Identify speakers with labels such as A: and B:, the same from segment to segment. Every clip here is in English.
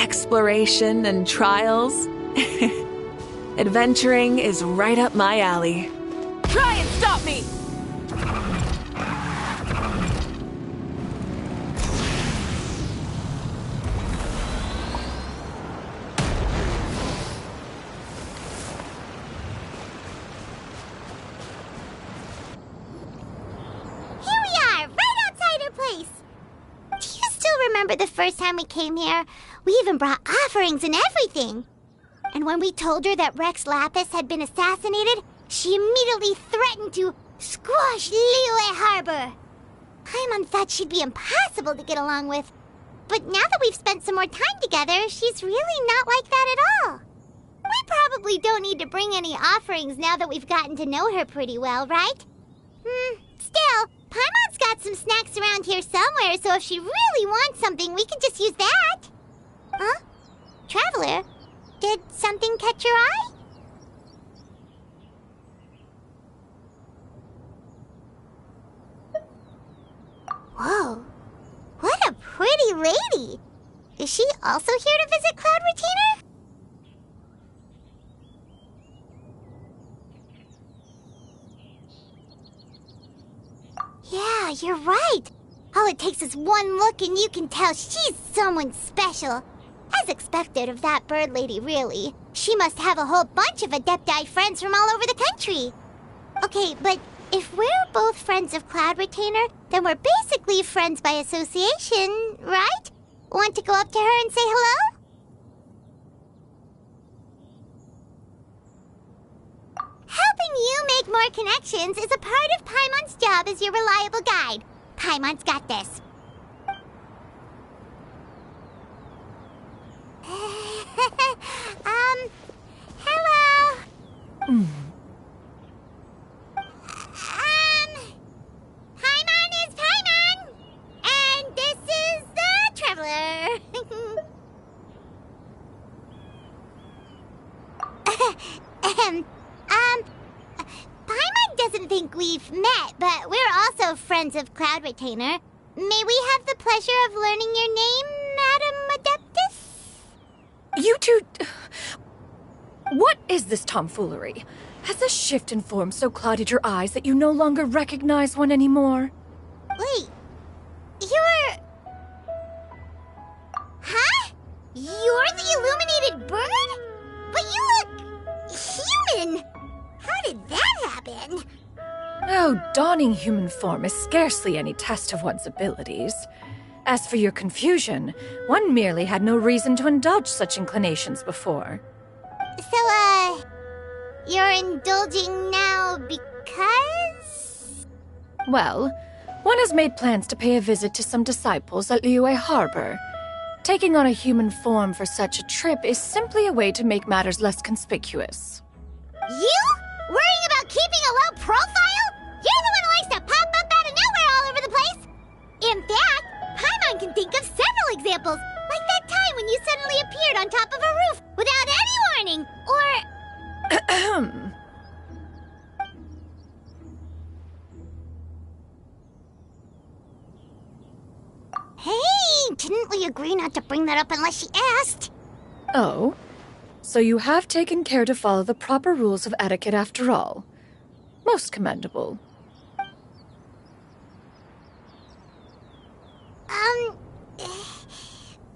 A: exploration and trials. Adventuring is right up my alley. Try and stop me!
B: Remember the first time we came here? We even brought offerings and everything. And when we told her that Rex Lapis had been assassinated, she immediately threatened to squash Liyue Harbor. Paimon thought she'd be impossible to get along with. But now that we've spent some more time together, she's really not like that at all. We probably don't need to bring any offerings now that we've gotten to know her pretty well, right? Still, Paimon's got some snacks around here somewhere, so if she really wants something, we can just use that. Huh? Traveler, did something catch your eye? Whoa, what a pretty lady! Is she also here to visit Cloud Retainer? Yeah, you're right. All it takes is one look and you can tell she's someone special. As expected of that bird lady, really. She must have a whole bunch of Adepti friends from all over the country. Okay, but if we're both friends of Cloud Retainer, then we're basically friends by association, right? Want to go up to her and say hello? Helping you make more connections is a part of Paimon's job as your reliable guide. Paimon's got this. Hello? Paimon is Paimon! And this is the Traveler. Paimon doesn't think we've met, but we're also friends of Cloud Retainer. May we have the pleasure of learning your name, Madam Adeptus?
C: You two... What is this tomfoolery? Has this shift in form so clouded your eyes that you no longer recognize one anymore?
B: Wait, you're... Huh? You're the illuminated bird? But you look... human! How did that happen?
C: Oh, donning human form is scarcely any test of one's abilities. As for your confusion, one merely had no reason to indulge such inclinations before.
B: So, you're indulging now because?
C: Well, one has made plans to pay a visit to some disciples at Liyue Harbor. Taking on a human form for such a trip is simply a way to make matters less conspicuous.
B: You? Worrying about keeping a low profile? You're the one who likes to pop up out of nowhere all over the place! In fact, Paimon can think of several examples, like that time when you suddenly appeared on top of a roof without any warning, or... Hey, didn't we agree not to bring that up unless she asked?
C: Oh? So you have taken care to follow the proper rules of etiquette after all. Most commendable.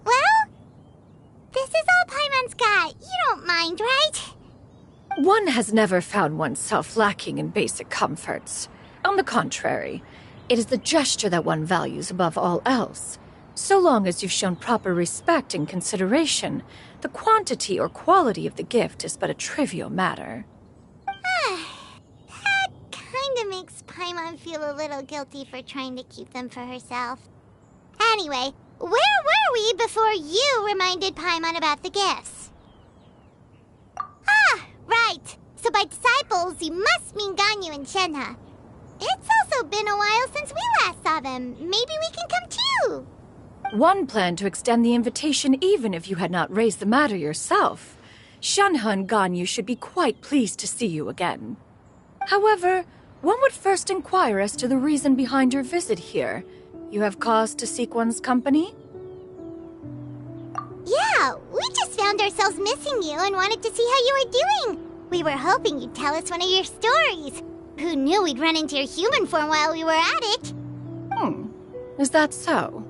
B: Well, this is all Paimon's got. You don't mind, right?
C: One has never found oneself lacking in basic comforts. On the contrary, it is the gesture that one values above all else. So long as you've shown proper respect and consideration, the quantity or quality of the gift is but a trivial matter.
B: That kinda makes Paimon feel a little guilty for trying to keep them for herself. Anyway, where were we before you reminded Paimon about the gifts? Ah, right. So by disciples, you must mean Ganyu and Shenhe. It's also been a while since we last saw them. Maybe we can come too.
C: One planned to extend the invitation even if you had not raised the matter yourself. Shenhe and Ganyu should be quite pleased to see you again. However, one would first inquire as to the reason behind your visit here. You have cause to seek one's company?
B: Yeah, Yeah, we just found ourselves missing you and wanted to see how you were doing. We were hoping you'd tell us one of your stories. Who knew we'd run into your human form while we were at it?
C: Is that so?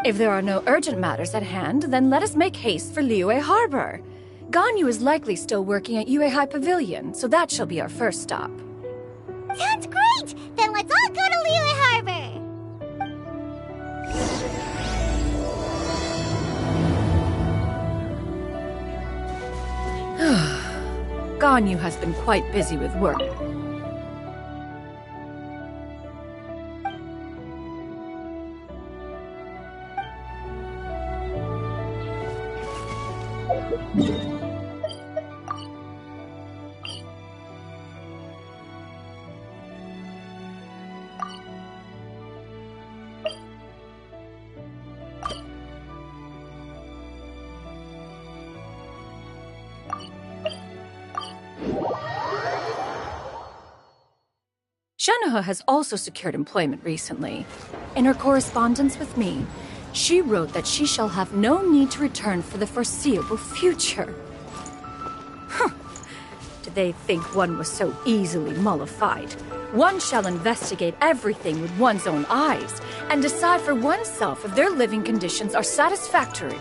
C: If there are no urgent matters at hand, then let us make haste for Liyue Harbor. Ganyu is likely still working at Yue High Pavilion, so that shall be our first stop.
B: Sounds great! Then let's all go to Liyue Harbor!
C: Ganyu has been quite busy with work. Shenoha has also secured employment recently. In her correspondence with me, she wrote that she shall have no need to return for the foreseeable future. Did they think one was so easily mollified? One shall investigate everything with one's own eyes and decide for oneself if their living conditions are satisfactory.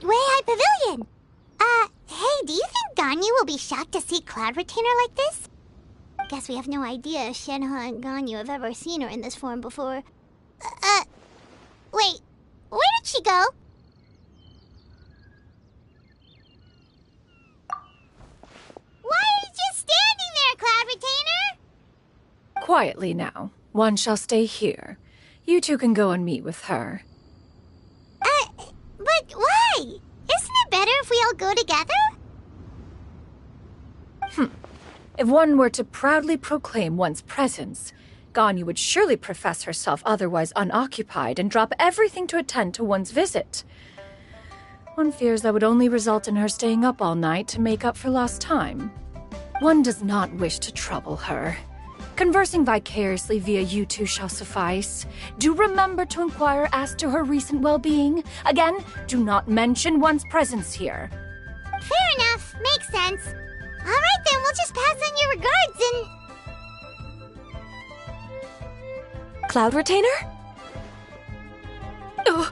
B: Way High Pavilion! Hey, do you think Ganyu will be shocked to see Cloud Retainer like this? Guess we have no idea if Shenoha and Ganyu have ever seen her in this form before. Wait, where did she go? Why are you just standing there, Cloud Retainer?
C: Quietly now. One shall stay here. You two can go and meet with her.
B: But why? Isn't it better if we all go together?
C: If one were to proudly proclaim one's presence, Ganyu would surely profess herself otherwise unoccupied and drop everything to attend to one's visit. One fears that would only result in her staying up all night to make up for lost time. One does not wish to trouble her. Conversing vicariously via you two shall suffice. Do remember to inquire as to her recent well-being. Again, do not mention one's presence here.
B: Fair enough. Makes sense. All right then, we'll just pass on your regards and...
A: Cloud Retainer?
B: Oh,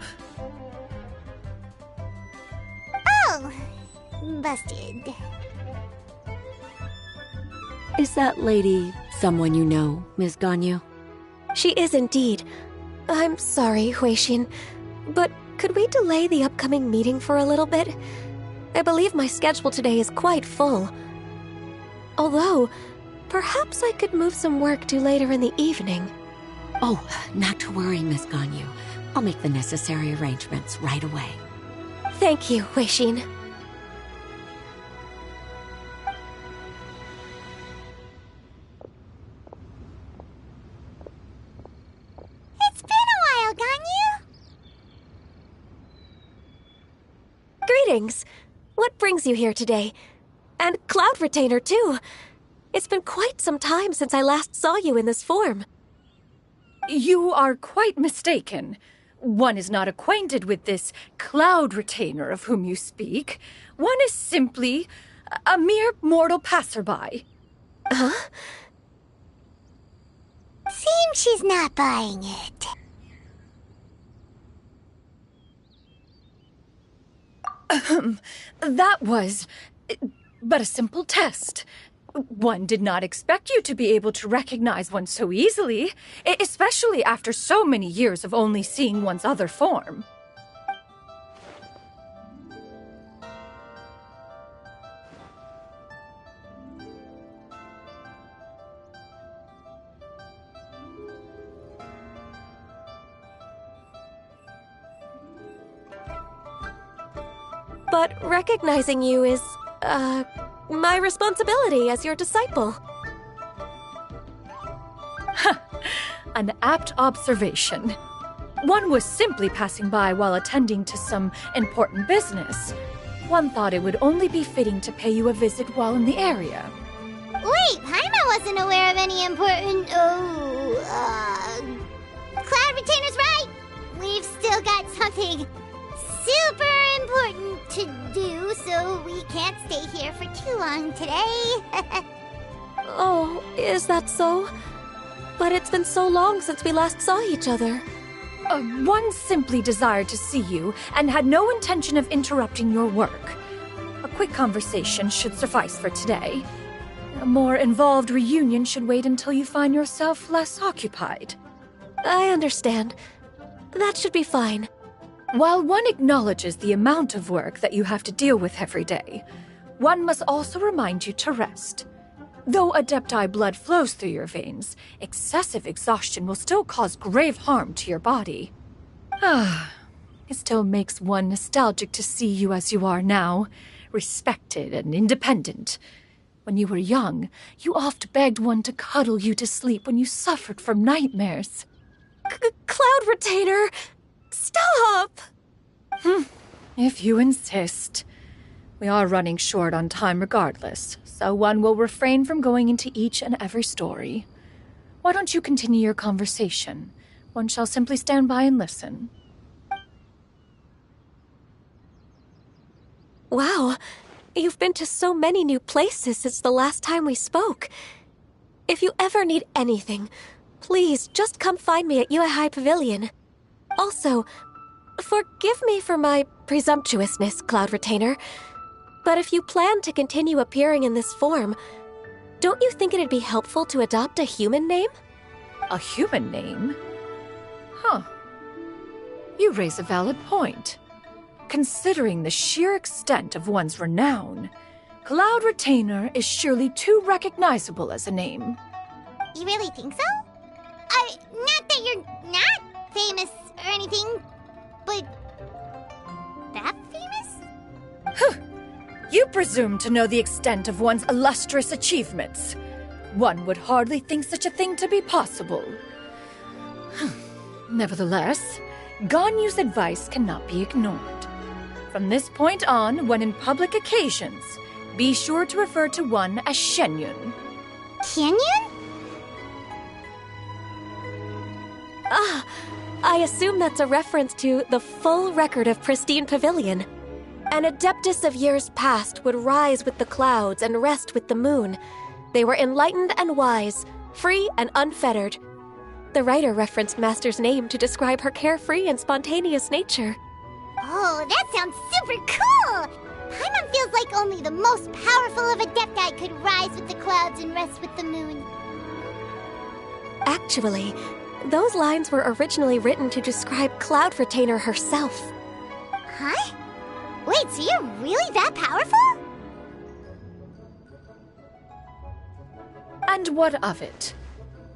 B: busted.
D: Is that lady someone you know, Ms. Ganyu?
A: She is indeed. I'm sorry, Huixin, but could we delay the upcoming meeting for a little bit? I believe my schedule today is quite full. Although, perhaps I could move some work to later in the evening.
D: Oh, not to worry, Ms. Ganyu. I'll make the necessary arrangements right away.
A: Thank you, Huixin. Greetings. What brings you here today? And Cloud Retainer, too. It's been quite some time since I last saw you in this form.
C: You are quite mistaken. One is not acquainted with this Cloud Retainer of whom you speak. One is simply a mere mortal passerby.
A: Huh?
B: Seems she's not buying it.
C: That was but a simple test. One did not expect you to be able to recognize one so easily, especially after so many years of only seeing one's other form.
A: But recognizing you is, my responsibility as your disciple.
C: An apt observation. One was simply passing by while attending to some important business. One thought it would only be fitting to pay you a visit while in the area.
B: Wait, Paimon wasn't aware of any important... Cloud Retainer's right! We've still got something super important to do, so we can't stay here for too long today.
A: Oh, is that so? But it's been so long since we last saw each other.
C: One simply desired to see you and had no intention of interrupting your work. A quick conversation should suffice for today. A more involved reunion should wait until you find yourself less occupied.
A: I understand. That should be fine.
C: While one acknowledges the amount of work that you have to deal with every day, one must also remind you to rest. Though Adepti blood flows through your veins, excessive exhaustion will still cause grave harm to your body. It still makes one nostalgic to see you as you are now, respected and independent. When you were young, you oft begged one to cuddle you to sleep when you suffered from nightmares.
A: Cloud Retainer! Stop!
C: If you insist. We are running short on time regardless, so one will refrain from going into each and every story. Why don't you continue your conversation? One shall simply stand by and listen.
A: Wow, you've been to so many new places since the last time we spoke. If you ever need anything, please just come find me at Uehai Pavilion. Also, forgive me for my presumptuousness, Cloud Retainer, but if you plan to continue appearing in this form, don't you think it'd be helpful to adopt a human name?
C: A human name? Huh. You raise a valid point. Considering the sheer extent of one's renown, Cloud Retainer is surely too recognizable as a name.
B: You really think so? Not that you're not famous or anything, but that famous?
C: You presume to know the extent of one's illustrious achievements. One would hardly think such a thing to be possible. Nevertheless, Ganyu's advice cannot be ignored. From this point on, when in public occasions, be sure to refer to one as Shenyun.
B: Canyon?
A: I assume that's a reference to the full record of Pristine Pavilion. An Adeptus of years past would rise with the clouds and rest with the moon. They were enlightened and wise, free and unfettered. The writer referenced Master's name to describe her carefree and spontaneous nature.
B: Oh, that sounds super cool! Paimon feels like only the most powerful of Adepti could rise with the clouds and rest with the moon.
A: Actually, those lines were originally written to describe Cloud Retainer herself.
B: Huh? Wait, so you're really that powerful?
C: And what of it?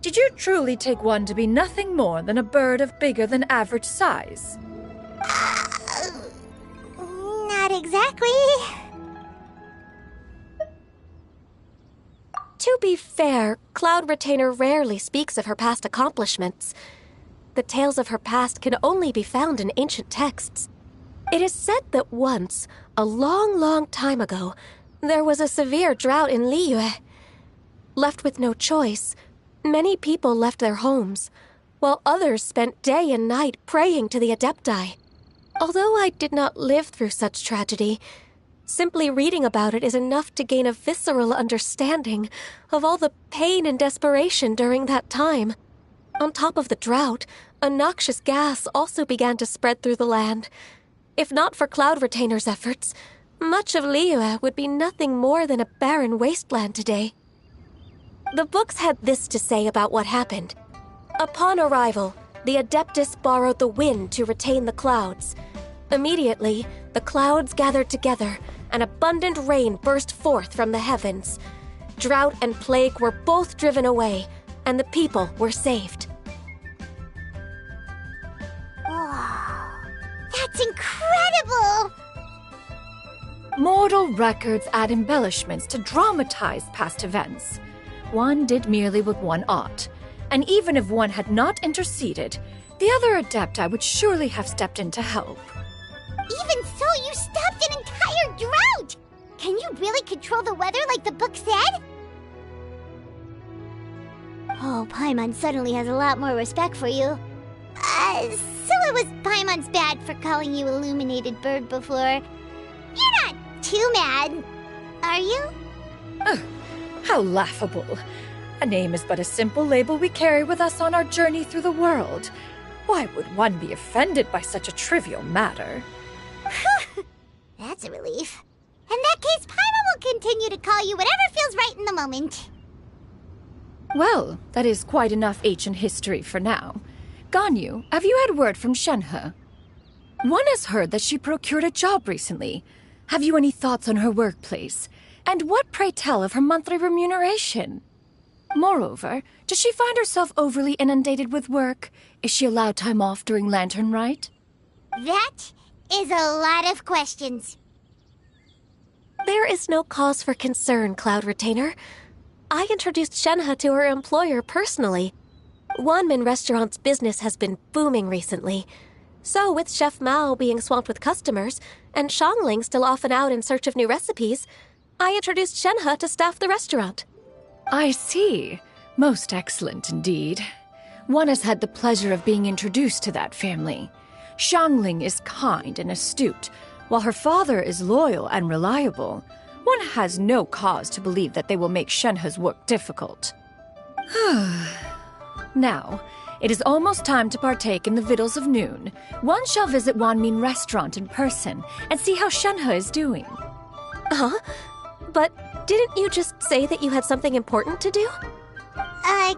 C: Did you truly take one to be nothing more than a bird of bigger than average size?
B: Not exactly.
A: To be fair, Cloud Retainer rarely speaks of her past accomplishments. The tales of her past can only be found in ancient texts. It is said that once, a long, long time ago, there was a severe drought in Liyue. Left with no choice, many people left their homes, while others spent day and night praying to the Adepti. Although I did not live through such tragedy, simply reading about it is enough to gain a visceral understanding of all the pain and desperation during that time. On top of the drought, a noxious gas also began to spread through the land. If not for Cloud Retainer's efforts, much of Liyue would be nothing more than a barren wasteland today. The books had this to say about what happened. Upon arrival, the Adeptus borrowed the wind to retain the clouds. Immediately, the clouds gathered together, and abundant rain burst forth from the heavens. Drought and plague were both driven away, and the people were saved.
B: Wow, that's incredible!
C: Mortal records add embellishments to dramatize past events. One did merely what one ought, and even if one had not interceded, the other Adepti would surely have stepped in to help.
B: Even so, you stopped an entire drought! Can you really control the weather like the book said? Oh, Paimon suddenly has a lot more respect for you. So it was Paimon's bad for calling you Illuminated Bird before. You're not too mad, are you?
C: How laughable. A name is but a simple label we carry with us on our journey through the world. Why would one be offended by such a trivial matter?
B: That's a relief. In that case, Paimon will continue to call you whatever feels right in the moment.
C: Well, that is quite enough ancient history for now. Ganyu, have you had word from Shenhe? One has heard that she procured a job recently. Have you any thoughts on her workplace? And what, pray tell, of her monthly remuneration? Moreover, does she find herself overly inundated with work? Is she allowed time off during Lantern Rite?
B: That is a lot of questions.
A: There is no cause for concern, Cloud Retainer. I introduced Shenhe to her employer personally. Wanmin Restaurant's business has been booming recently. So, with Chef Mao being swamped with customers, and Xiangling still off and out in search of new recipes, I introduced Shenhe to staff the restaurant.
C: I see. Most excellent indeed. One has had the pleasure of being introduced to that family. Xiangling is kind and astute, while her father is loyal and reliable. One has no cause to believe that they will make Shenhe's work difficult. Now, it is almost time to partake in the victuals of noon. One shall visit Wanmin Restaurant in person and see how Shenhe is doing.
A: Huh? But didn't you just say that you had something important to do?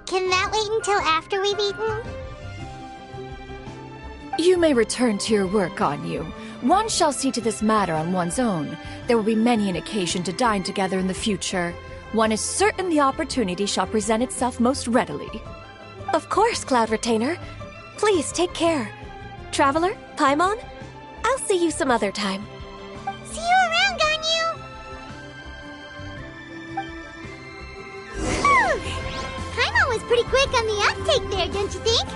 B: Can that wait until after we've eaten?
C: You may return to your work, Ganyu. One shall see to this matter on one's own. There will be many an occasion to dine together in the future. One is certain the opportunity shall present itself most readily.
A: Of course, Cloud Retainer. Please take care. Traveler, Paimon, I'll see you some other time.
B: See you around, Ganyu! Paimon was pretty quick on the uptake there, don't you think?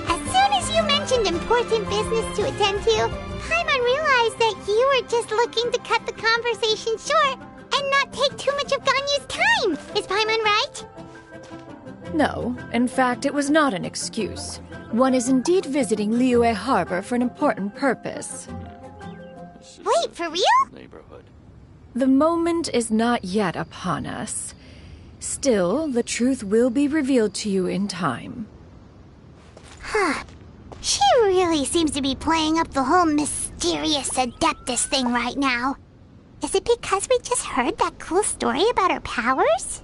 B: As soon as you mentioned important business to attend to, Paimon realized that you were just looking to cut the conversation short and not take too much of Ganyu's time. Is Paimon right?
C: No, in fact, it was not an excuse. One is indeed visiting Liyue Harbor for an important purpose.
B: Wait, for real?
E: Neighborhood.
C: The moment is not yet upon us. Still, the truth will be revealed to you in time.
B: Huh. She really seems to be playing up the whole mysterious Adeptus thing right now. Is it because we just heard that cool story about her powers?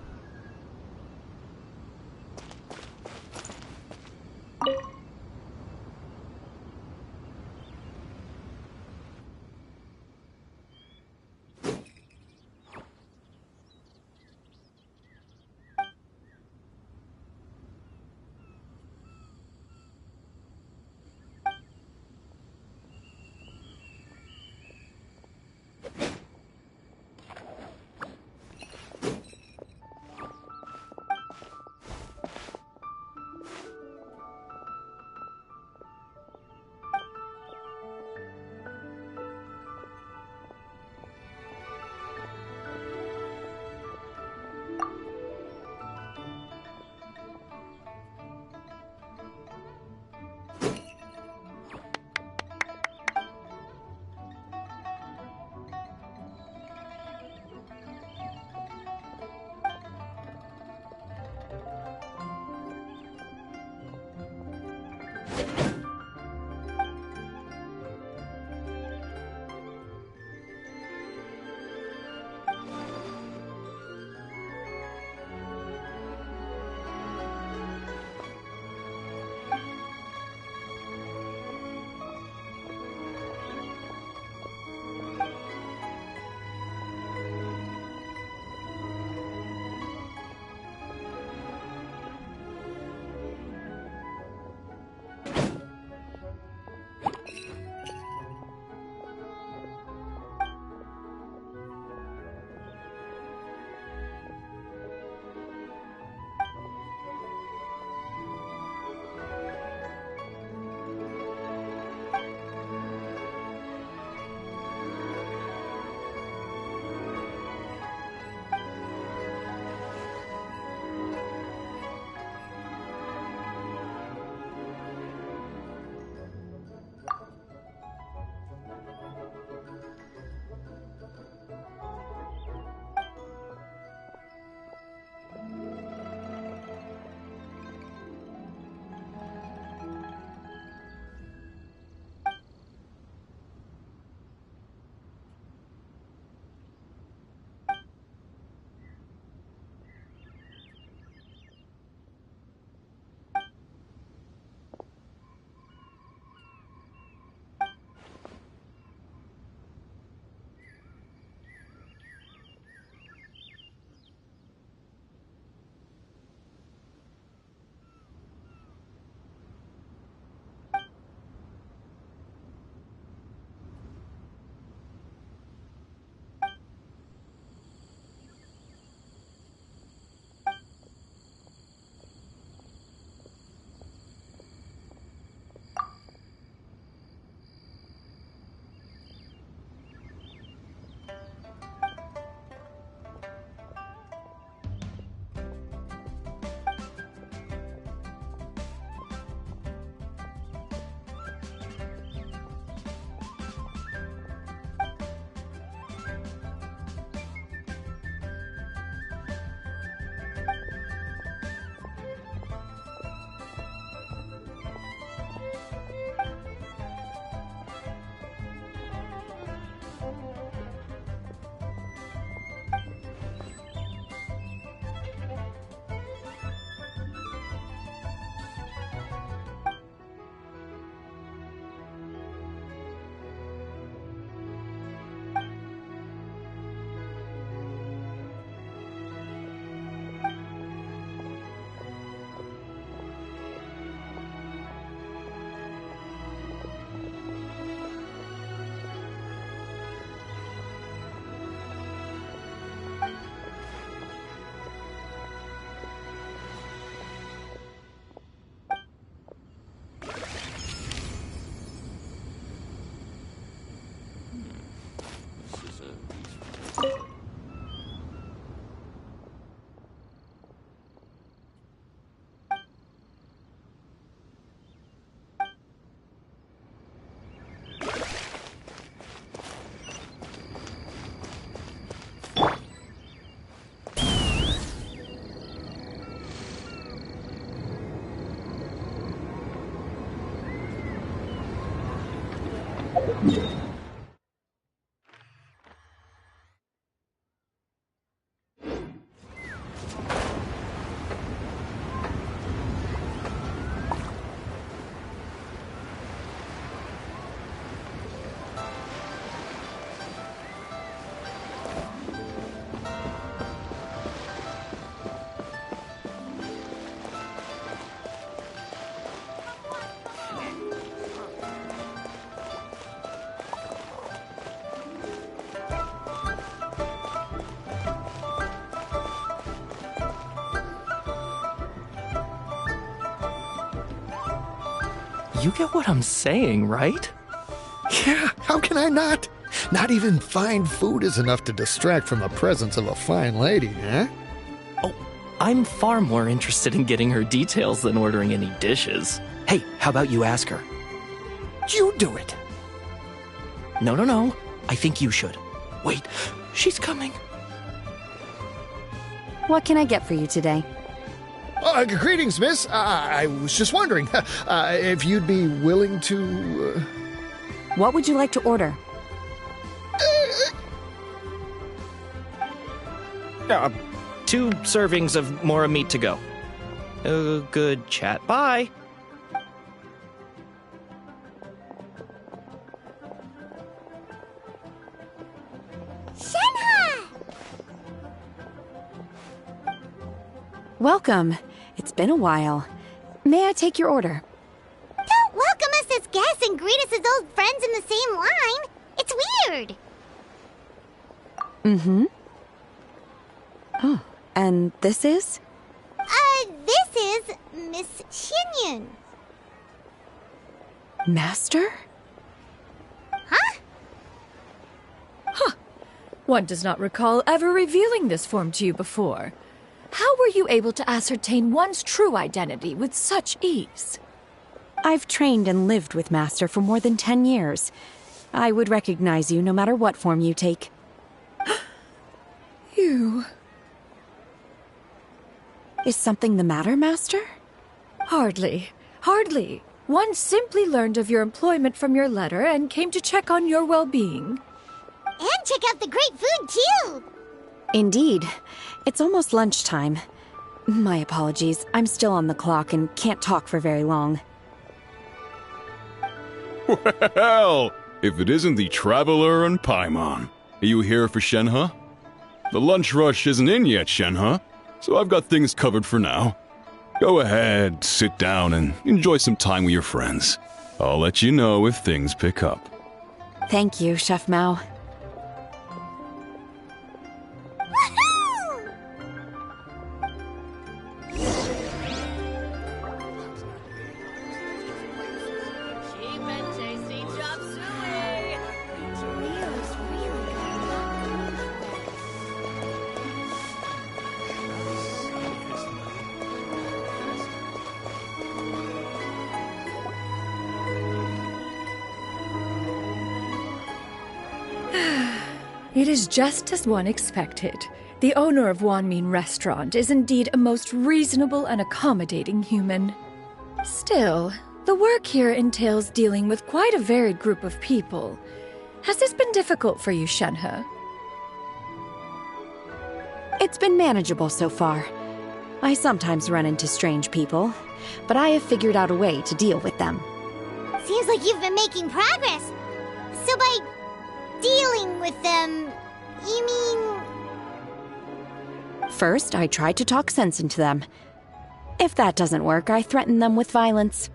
E: You get what I'm saying, right?
F: Yeah, how can I not? Not even fine food is enough to distract from the presence of a fine lady, huh?
E: Oh, I'm far more interested in getting her details than ordering any dishes. Hey, how about you ask her?
F: You do it.
E: No. I think you should. Wait, she's coming.
G: What can I get for you today?
F: Greetings, miss. I was just wondering if you'd be willing to...
G: What would you like to order?
E: 2 servings of mora meat to go. Good chat. Bye.
B: Shenhe!
G: Welcome. It's been a while. May I take your order?
B: Don't welcome us as guests and greet us as old friends in the same line. It's weird.
G: Mm-hmm. Oh, and this is?
B: This is Miss Xinyun.
G: Master?
B: Huh?
C: One does not recall ever revealing this form to you before. How were you able to ascertain one's true identity with such ease?
G: I've trained and lived with Master for more than 10 years. I would recognize you no matter what form you take.
C: You...
G: Is something the matter, Master?
C: Hardly. One simply learned of your employment from your letter and came to check on your well-being.
B: And check out the great food, too.
G: Indeed. It's almost lunchtime. My apologies. I'm still on the clock and can't talk for very long.
H: Well, if it isn't the Traveler and Paimon. Are you here for Shenhe? The lunch rush isn't in yet, Shenhe, so I've got things covered for now. Go ahead, sit down, and enjoy some time with your friends. I'll let you know if things pick up.
G: Thank you, Chef Mao.
B: Woohoo!
C: It is just as one expected. The owner of Wanmin Restaurant is indeed a most reasonable and accommodating human. Still, the work here entails dealing with quite a varied group of people. Has this been difficult for you, Shenhe?
G: It's been manageable so far. I sometimes run into strange people, but I have figured out a way to deal with them.
B: Seems like you've been making progress. So by dealing with them, you mean...
G: First, I try to talk sense into them. If that doesn't work, I threaten them with violence.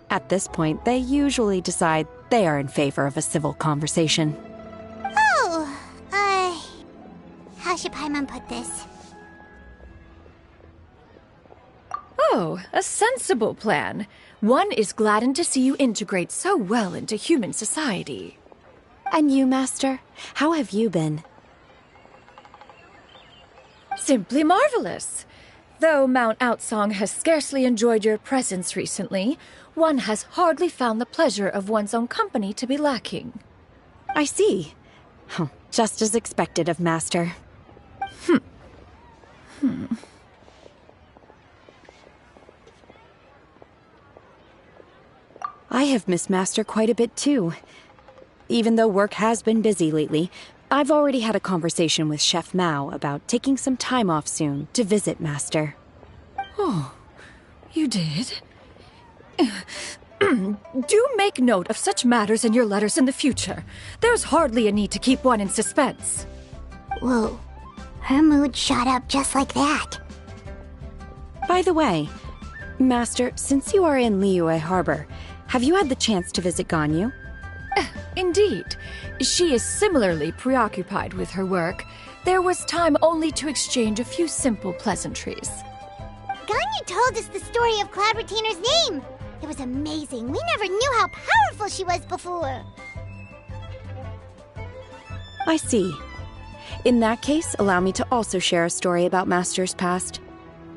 G: At this point, they usually decide they are in favor of a civil conversation.
B: Oh, how should Paimon put this?
C: Oh, a sensible plan. One is gladdened to see you integrate so well into human society.
G: And you, Master? How have you been?
C: Simply marvelous. Though Mount Outsong has scarcely enjoyed your presence recently, one has hardly found the pleasure of one's own company to be lacking.
G: I see. Just as expected of Master. I have missed Master quite a bit too. even though work has been busy lately, I've already had a conversation with Chef Mao about taking some time off soon to visit Master.
C: Oh, you did? Do make note of such matters in your letters in the future. There's hardly a need to keep one in suspense.
B: Whoa. Her mood shot up just like that.
G: By the way, Master, since you are in Liyue Harbor, have you had the chance to visit Ganyu?
C: Indeed. She is similarly preoccupied with her work. There was time only to exchange a few simple pleasantries.
B: Ganyu told us the story of Cloud Retainer's name. It was amazing. We never knew how powerful she was before.
G: I see. In that case, allow me to also share a story about Master's past.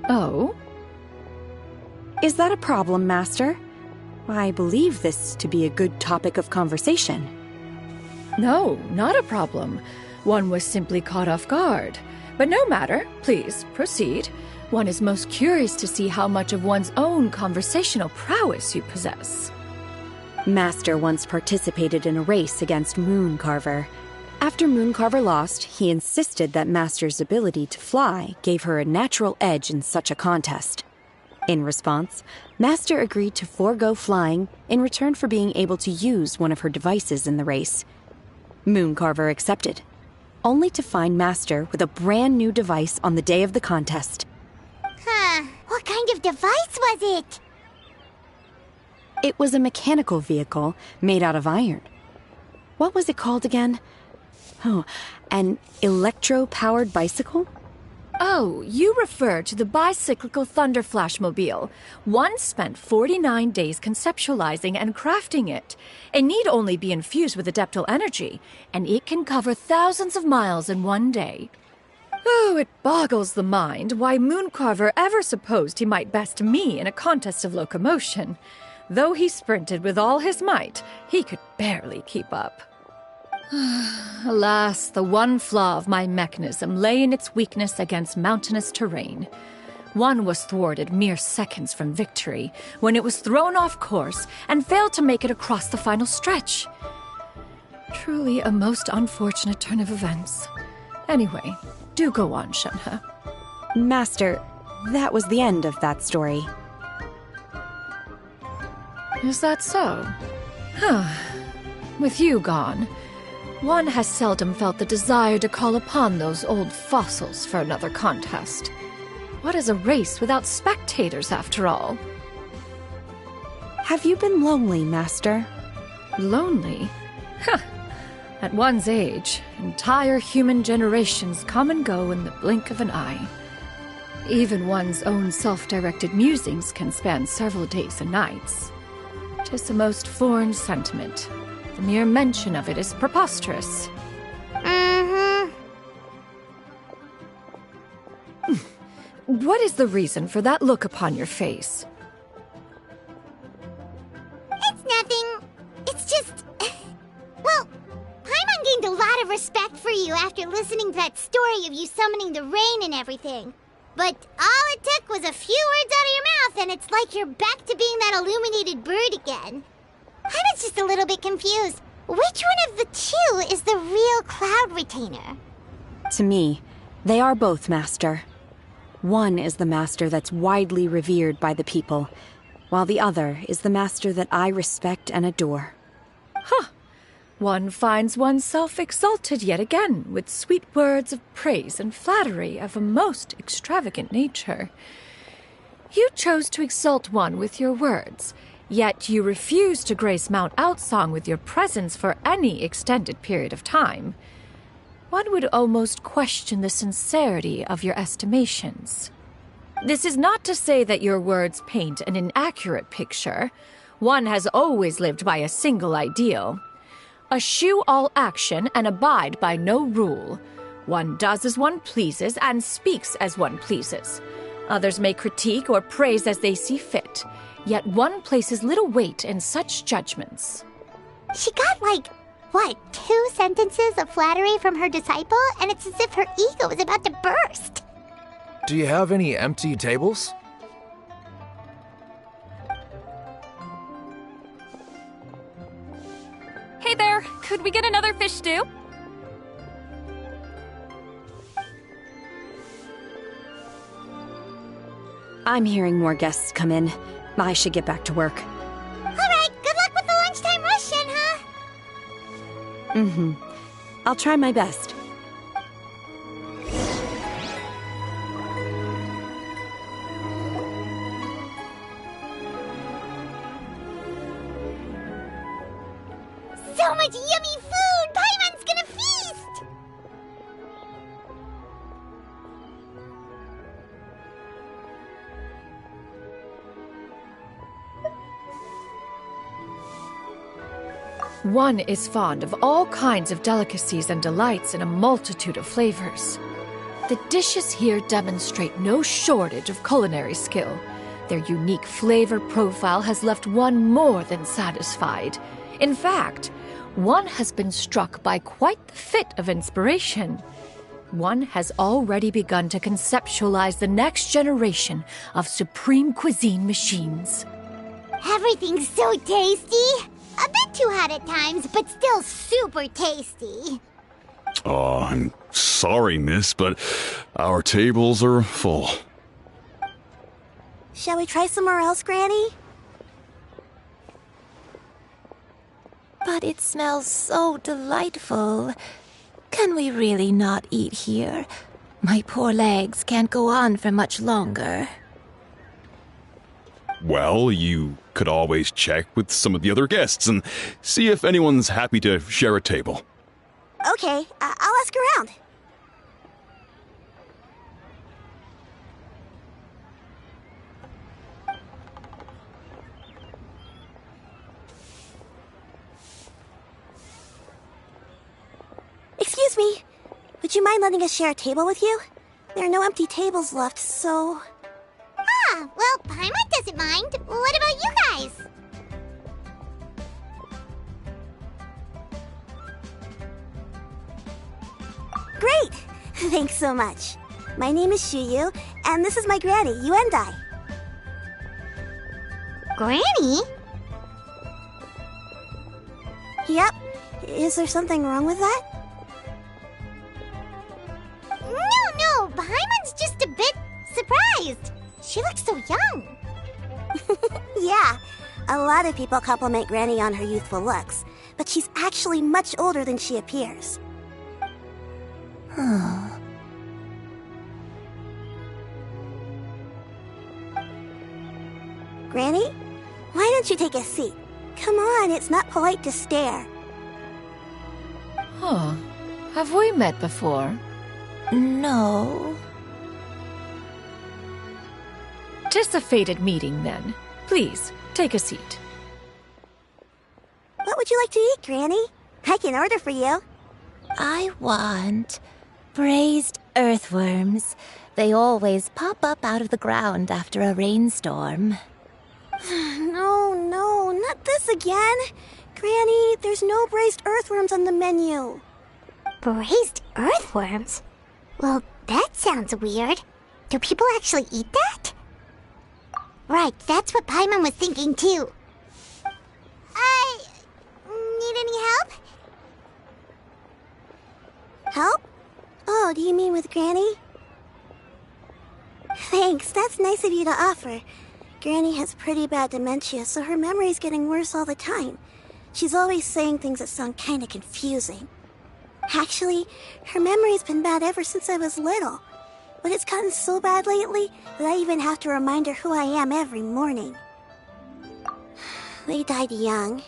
C: Oh?
G: Is that a problem, Master? I believe this to be a good topic of conversation.
C: No, not a problem. One was simply caught off guard. But no matter. Please, proceed. One is most curious to see how much of one's own conversational prowess you possess.
G: Master once participated in a race against Mooncarver. After Mooncarver lost, he insisted that Master's ability to fly gave her a natural edge in such a contest. In response, Master agreed to forego flying in return for being able to use one of her devices in the race. Mooncarver accepted, only to find Master with a brand new device on the day of the contest.
B: Huh. What kind of device was it?
G: It was a mechanical vehicle made out of iron. What was it called again? Oh, an electro-powered bicycle?
C: Oh, you refer to the bicyclical Thunderflashmobile. One spent 49 days conceptualizing and crafting it. It need only be infused with adeptal energy, and it can cover thousands of miles in one day. Oh, it boggles the mind why Mooncarver ever supposed he might best me in a contest of locomotion. Though he sprinted with all his might, he could barely keep up. Alas, the one flaw of my mechanism lay in its weakness against mountainous terrain. One was thwarted mere seconds from victory, when it was thrown off course and failed to make it across the final stretch. Truly a most unfortunate turn of events. Anyway, do go on, Shenhe.
G: Master, that was the end of that story.
C: Is that so? Huh. With you gone, one has seldom felt the desire to call upon those old fossils for another contest. What is a race without spectators, after all?
G: Have you been lonely, Master?
C: Lonely? Huh. At one's age, entire human generations come and go in the blink of an eye. Even one's own self-directed musings can span several days and nights. 'Tis a most foreign sentiment. The mere mention of it is preposterous. What is the reason for that look upon your face?
B: It's nothing. It's just... Well, Paimon gained a lot of respect for you after listening to that story of you summoning the rain and everything. But all it took was a few words out of your mouth and it's like you're back to being that illuminated bird again. I was just a little bit confused. Which one of the two is the real Cloud Retainer?
G: To me, they are both, Master. One is the Master that's widely revered by the people, while the other is the Master that I respect and adore.
C: Huh. One finds oneself exalted yet again with sweet words of praise and flattery of a most extravagant nature. You chose to exalt one with your words, yet you refuse to grace Mount Outsong with your presence for any extended period of time. One would almost question the sincerity of your estimations. This is not to say that your words paint an inaccurate picture. One has always lived by a single ideal. Eschew all action and abide by no rule. One does as one pleases and speaks as one pleases. Others may critique or praise as they see fit, yet one places little weight in such judgments.
B: She got what, 2 sentences of flattery from her disciple, and it's as if her ego is about to burst.
I: Do you have any empty tables?
J: Hey there! Could
A: Could we get another fish stew?
G: I'm hearing more guests come in. I should get back to work.
B: All right, good luck with the lunchtime rush, Shenhe.
G: Mm-hmm. I'll try my best.
B: So much yummy food! Paimon's gonna feast!
C: One is fond of all kinds of delicacies and delights in a multitude of flavors. The dishes here demonstrate no shortage of culinary skill. Their unique flavor profile has left one more than satisfied. In fact, one has been struck by quite the fit of inspiration. One has already begun to conceptualize the next generation of supreme cuisine machines.
B: Everything's so tasty! A bit too hot at times, but still super tasty.
H: Oh, I'm sorry, miss, but our tables are full.
J: Shall we try somewhere else, Granny?
K: But it smells so delightful. Can we really not eat here? My poor legs can't go on for much longer.
H: Well, you could always check with some of the other guests and see if anyone's happy to share a table.
J: Okay, I'll ask around. Excuse me. Would you mind letting us share a table with you? There are no empty tables left, so...
B: Ah, well, Paimon doesn't mind. What about you guys?
J: Great! Thanks so much. My name is Shuyu, and this is my granny, Yuendai.
B: Granny?
J: Yep. Is there something wrong with that?
B: No, Paimon's just a bit surprised. She looks so young.
J: Yeah, a lot of people compliment Granny on her youthful looks, but she's actually much older than she appears. Granny, why don't you take a seat? Come on, it's not polite to stare.
C: Huh. Have we met before?
K: No.
C: 'Tis a fated meeting, then. Please, take a seat.
J: What would you like to eat, Granny? I can order for you.
K: I want braised earthworms. They always pop up out of the ground after a rainstorm.
J: No, not this again. Granny, there's no braised earthworms on the menu.
B: Braised earthworms? Well, that sounds weird. Do people actually eat that? Right, that's what Paimon was thinking too. Need any help?
J: Help? Oh, do you mean with Granny? Thanks, that's nice of you to offer. Granny has pretty bad dementia, so her memory's getting worse all the time. She's always saying things that sound kinda confusing. Actually, her memory's been bad ever since I was little. But it's gotten so bad lately that I even have to remind her who I am every morning. They died young.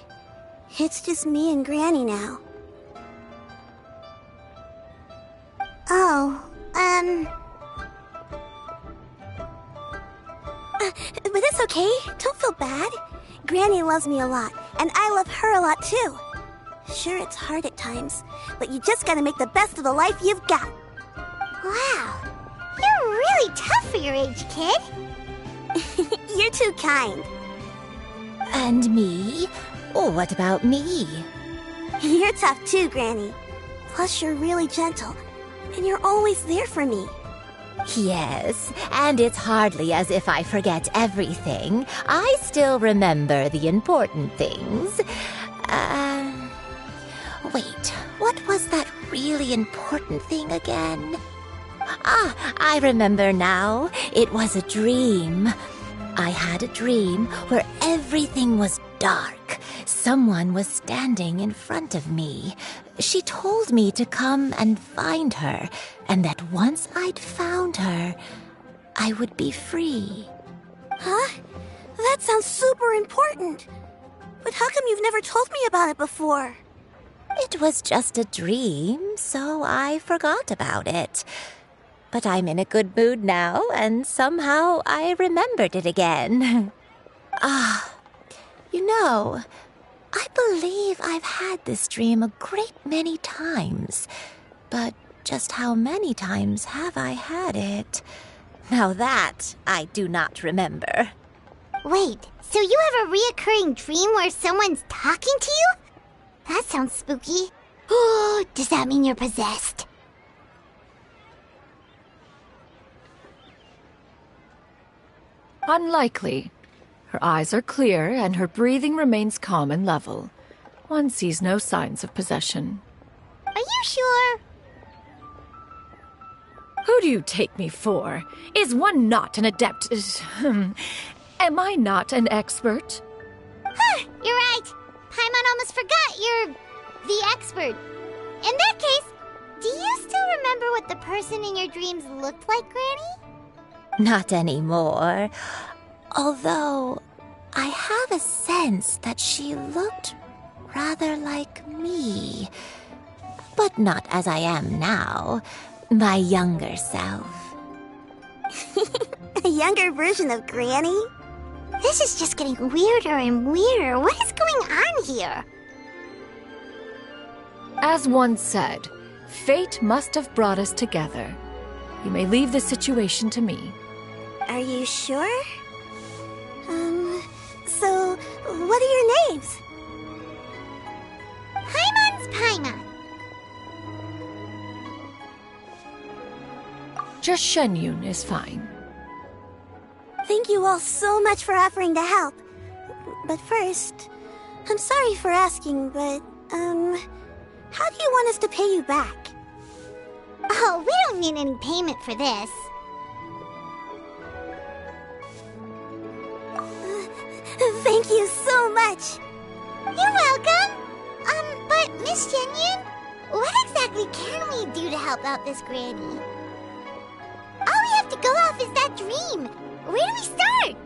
J: It's just me and Granny now. But it's okay. Don't feel bad. Granny loves me a lot, and I love her a lot too. Sure, it's hard at times, but you just gotta make the best of the life you've got.
B: Wow, you're really tough for your age, kid.
J: You're too kind.
K: And me? Oh, what about me?
J: You're tough too, Granny. Plus, you're really gentle, and you're always there for me.
K: Yes, and it's hardly as if I forget everything. I still remember the important things. Wait, what was that really important thing again? Ah, I remember now. It was a dream. I had a dream where everything was dark. Someone was standing in front of me. She told me to come and find her, and that once I'd found her, I would be free.
J: Huh? That sounds super important. But how come you've never told me about it before?
K: It was just a dream, so I forgot about it. But I'm in a good mood now, and somehow I remembered it again. You know, I believe I've had this dream a great many times. But just how many times have I had it? Now that I do not remember.
B: Wait, so you have a reoccurring dream where someone's talking to you? That sounds spooky. Oh, does that mean you're possessed?
C: Unlikely. Her eyes are clear and her breathing remains calm and level. One sees no signs of possession.
B: Are you sure?
C: Who do you take me for? Is one not an adept? Am I not an expert?
B: Huh, you're right. Paimon almost forgot you're the expert. In that case, do you still remember what the person in your dreams looked like, Granny?
K: Not anymore. Although, I have a sense that she looked rather like me. But not as I am now. My younger self.
J: A younger version of Granny?
B: This is just getting weirder and weirder. What is going on here?
C: As one said, fate must have brought us together. You may leave the situation to me.
J: Are you sure? So, what are your names?
B: Paimon's Paimon.
C: Just Shenyun is fine.
J: Thank you all so much for offering to help. But first, I'm sorry for asking, but, how do you want us to pay you back?
B: Oh, we don't need any payment for this.
J: Thank you so much.
B: You're welcome. But Miss Shenyun, what exactly can we do to help out this Granny? All we have to go off is that dream. Where do we start?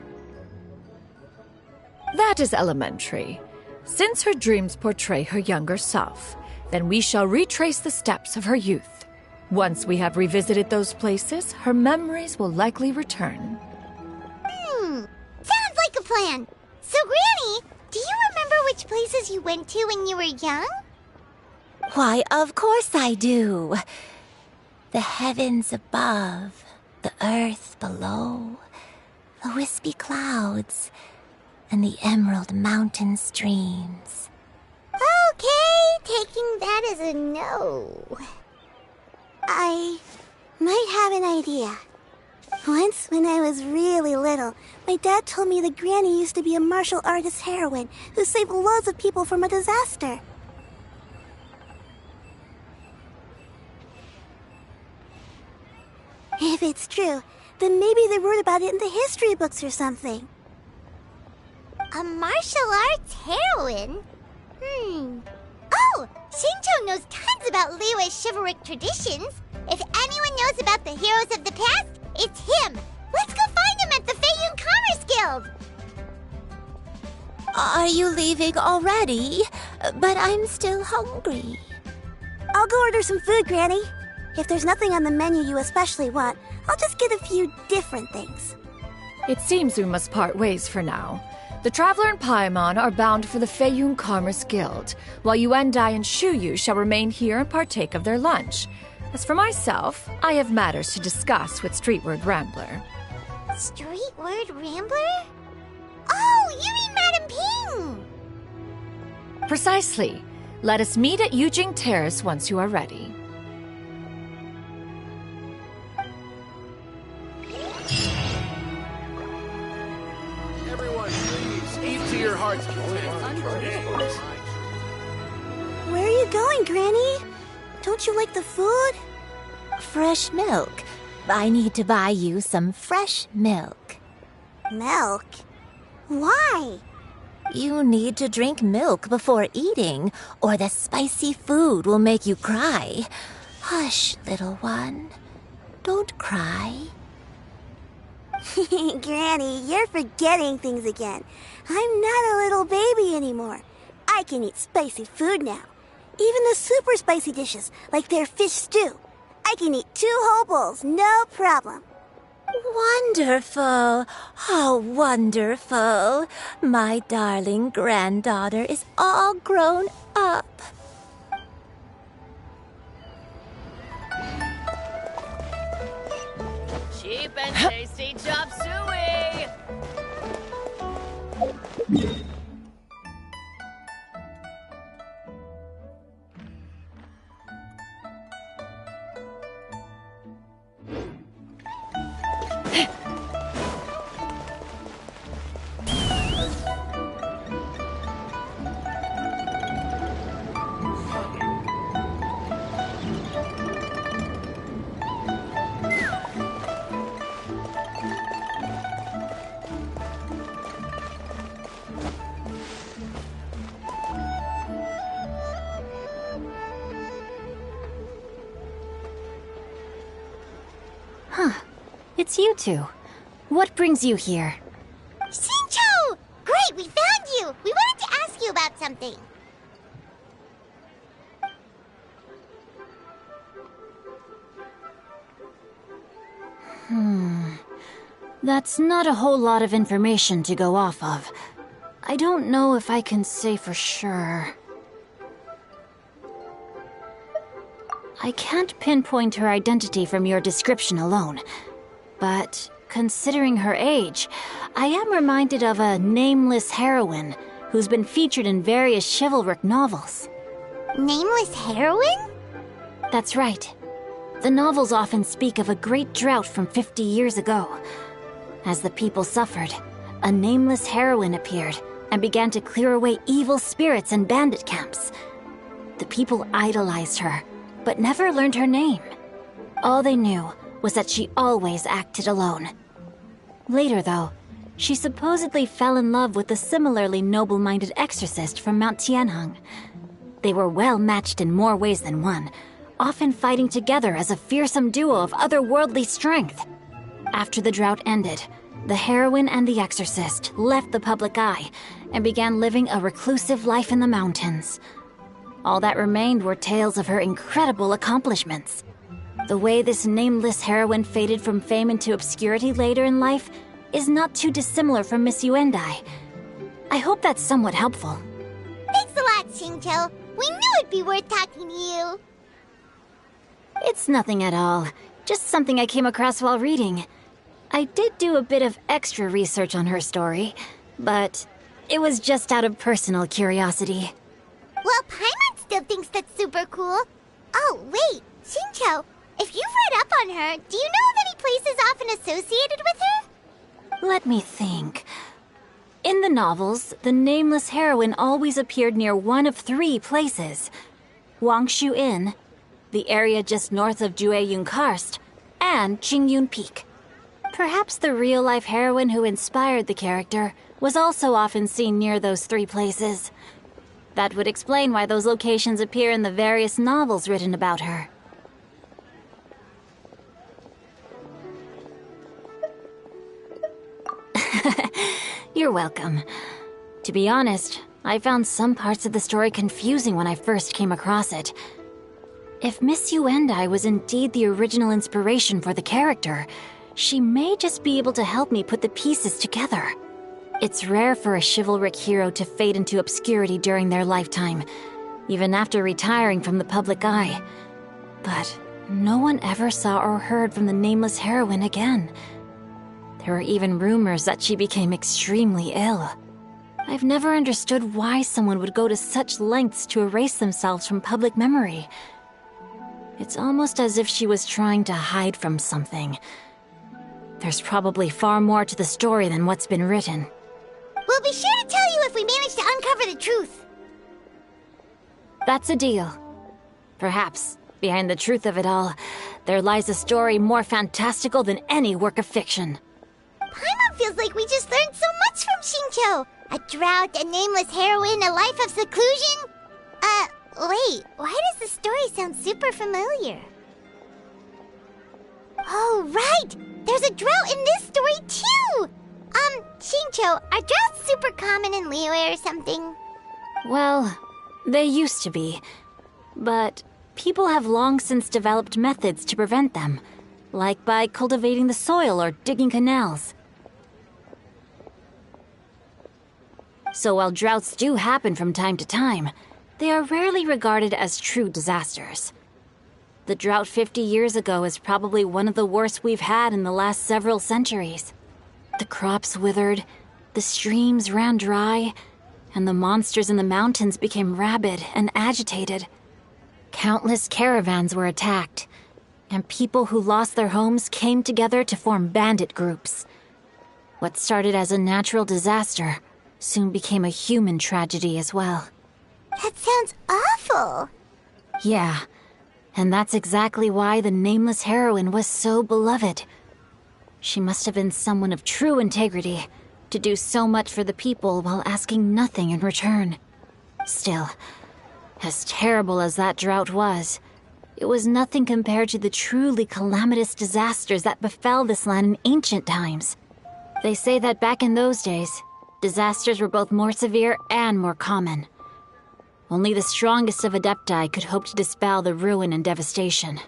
C: That is elementary. Since her dreams portray her younger self, then we shall retrace the steps of her youth. Once we have revisited those places, her memories will likely return.
B: Sounds like a plan. So, Granny, do you remember which places you went to when you were young?
K: Why, of course I do. The heavens above, the earth below, the wispy clouds, and the emerald mountain streams.
B: Okay, taking that as a no.
J: I might have an idea. Once, when I was really little, my dad told me the Granny used to be a martial artist heroine who saved loads of people from a disaster. If it's true, then maybe they wrote about it in the history books or something.
B: A martial arts heroine? Oh, Shinjo knows tons about Liyue's chivalric traditions. If anyone knows about the heroes of the past, it's him. Let's go find him at the Feiyun Commerce Guild.
K: Are you leaving already? But I'm still hungry.
J: I'll go order some food, Granny. If there's nothing on the menu you especially want, I'll just get a few different things.
C: It seems we must part ways for now. The Traveler and Paimon are bound for the Feiyun Commerce Guild, while Yuendai and Shuyu shall remain here and partake of their lunch. As for myself, I have matters to discuss with Streetward Rambler.
B: Streetward Rambler? Oh, you mean Madame Ping!
C: Precisely. Let us meet at Yujing Terrace once you are ready.
I: Everyone, please, eat to your heart's content.
J: Where are you you going, Granny? Don't you like the food?
K: Fresh milk. I need to buy you some fresh milk.
J: Milk? Why?
K: You need to drink milk before eating, or the spicy food will make you cry. Hush, little one. Don't cry.
J: Granny, you're forgetting things again. I'm not a little baby anymore. I can eat spicy food now. Even the super spicy dishes, like their fish stew. I can eat 2 whole bowls, no problem.
K: Wonderful. Oh, wonderful. My darling granddaughter is all grown up.
C: Cheap and tasty chop suey!
L: Huh. It's you two. What brings you here?
B: Xingqiu! Great, we found you! We wanted to ask you about something.
L: That's not a whole lot of information to go off of. I don't know if I can say for sure. I can't pinpoint her identity from your description alone, but considering her age, I am reminded of a nameless heroine who's been featured in various chivalric novels.
B: Nameless heroine?
L: That's right. The novels often speak of a great drought from 50 years ago. As the people suffered, a nameless heroine appeared and began to clear away evil spirits and bandit camps. The people idolized her, but never learned her name. All they knew was that she always acted alone. Later, though, she supposedly fell in love with a similarly noble-minded exorcist from Mount Tianheng. They were well matched in more ways than one, often fighting together as a fearsome duo of otherworldly strength. After the drought ended, the heroine and the exorcist left the public eye and began living a reclusive life in the mountains. All that remained were tales of her incredible accomplishments. The way this nameless heroine faded from fame into obscurity later in life is not too dissimilar from Miss Yuendai. I hope that's somewhat helpful.
B: Thanks a lot, Xingqiu. We knew it'd be worth talking to you.
L: It's nothing at all. Just something I came across while reading. I did do a bit of extra research on her story, but it was just out of personal curiosity.
B: Well, Paimon still thinks that's super cool. Oh, wait, Xingqiu, if you've read up on her, do you know of any places often associated with her?
L: Let me think. In the novels, the nameless heroine always appeared near one of 3 places. Wangshu Inn, the area just north of Jueyun Karst, and Qingyun Peak. Perhaps the real-life heroine who inspired the character was also often seen near those 3 places. That would explain why those locations appear in the various novels written about her. You're welcome. To be honest, I found some parts of the story confusing when I first came across it. If Miss Yuendai was indeed the original inspiration for the character, she may just be able to help me put the pieces together. It's rare for a chivalric hero to fade into obscurity during their lifetime, even after retiring from the public eye. But no one ever saw or heard from the nameless heroine again. There were even rumors that she became extremely ill. I've never understood why someone would go to such lengths to erase themselves from public memory. It's almost as if she was trying to hide from something. There's probably far more to the story than what's been written.
B: We'll be sure to tell you if we manage to uncover the truth.
L: That's a deal. Perhaps, behind the truth of it all, there lies a story more fantastical than any work of fiction.
B: Paimon feels like we just learned so much from Xingqiu. A drought, a nameless heroine, a life of seclusion. Wait, why does the story sound super familiar? Oh, right! There's a drought in this story, too! Xingqiu, are droughts super common in Liyue or something?
L: Well, they used to be. But people have long since developed methods to prevent them, like by cultivating the soil or digging canals. So while droughts do happen from time to time, they are rarely regarded as true disasters. The drought 50 years ago is probably one of the worst we've had in the last several centuries. The crops withered, the streams ran dry, and the monsters in the mountains became rabid and agitated. Countless caravans were attacked, and people who lost their homes came together to form bandit groups. What started as a natural disaster soon became a human tragedy as well.
B: That sounds awful.
L: Yeah, and that's exactly why the nameless heroine was so beloved. She must have been someone of true integrity, to do so much for the people while asking nothing in return. Still, as terrible as that drought was, it was nothing compared to the truly calamitous disasters that befell this land in ancient times. They say that back in those days, disasters were both more severe and more common. Only the strongest of Adepti could hope to dispel the ruin and devastation.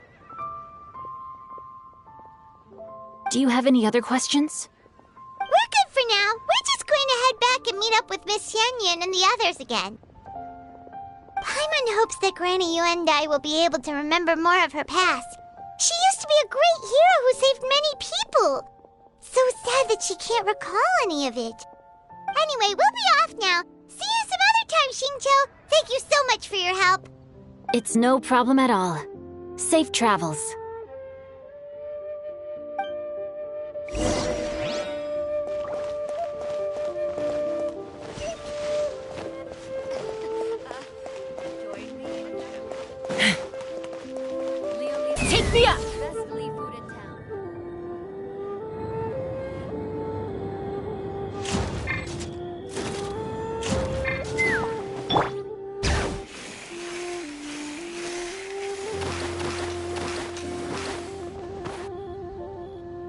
L: Do you have any other questions?
B: We're good for now. We're just going to head back and meet up with Miss Xianyan and the others again. Paimon hopes that Granny Yuendai will be able to remember more of her past. She used to be a great hero who saved many people. So sad that she can't recall any of it. Anyway, we'll be off now. See you some other time, Xingqiu. Thank you so much for your help.
L: It's no problem at all. Safe travels.
C: Take me up!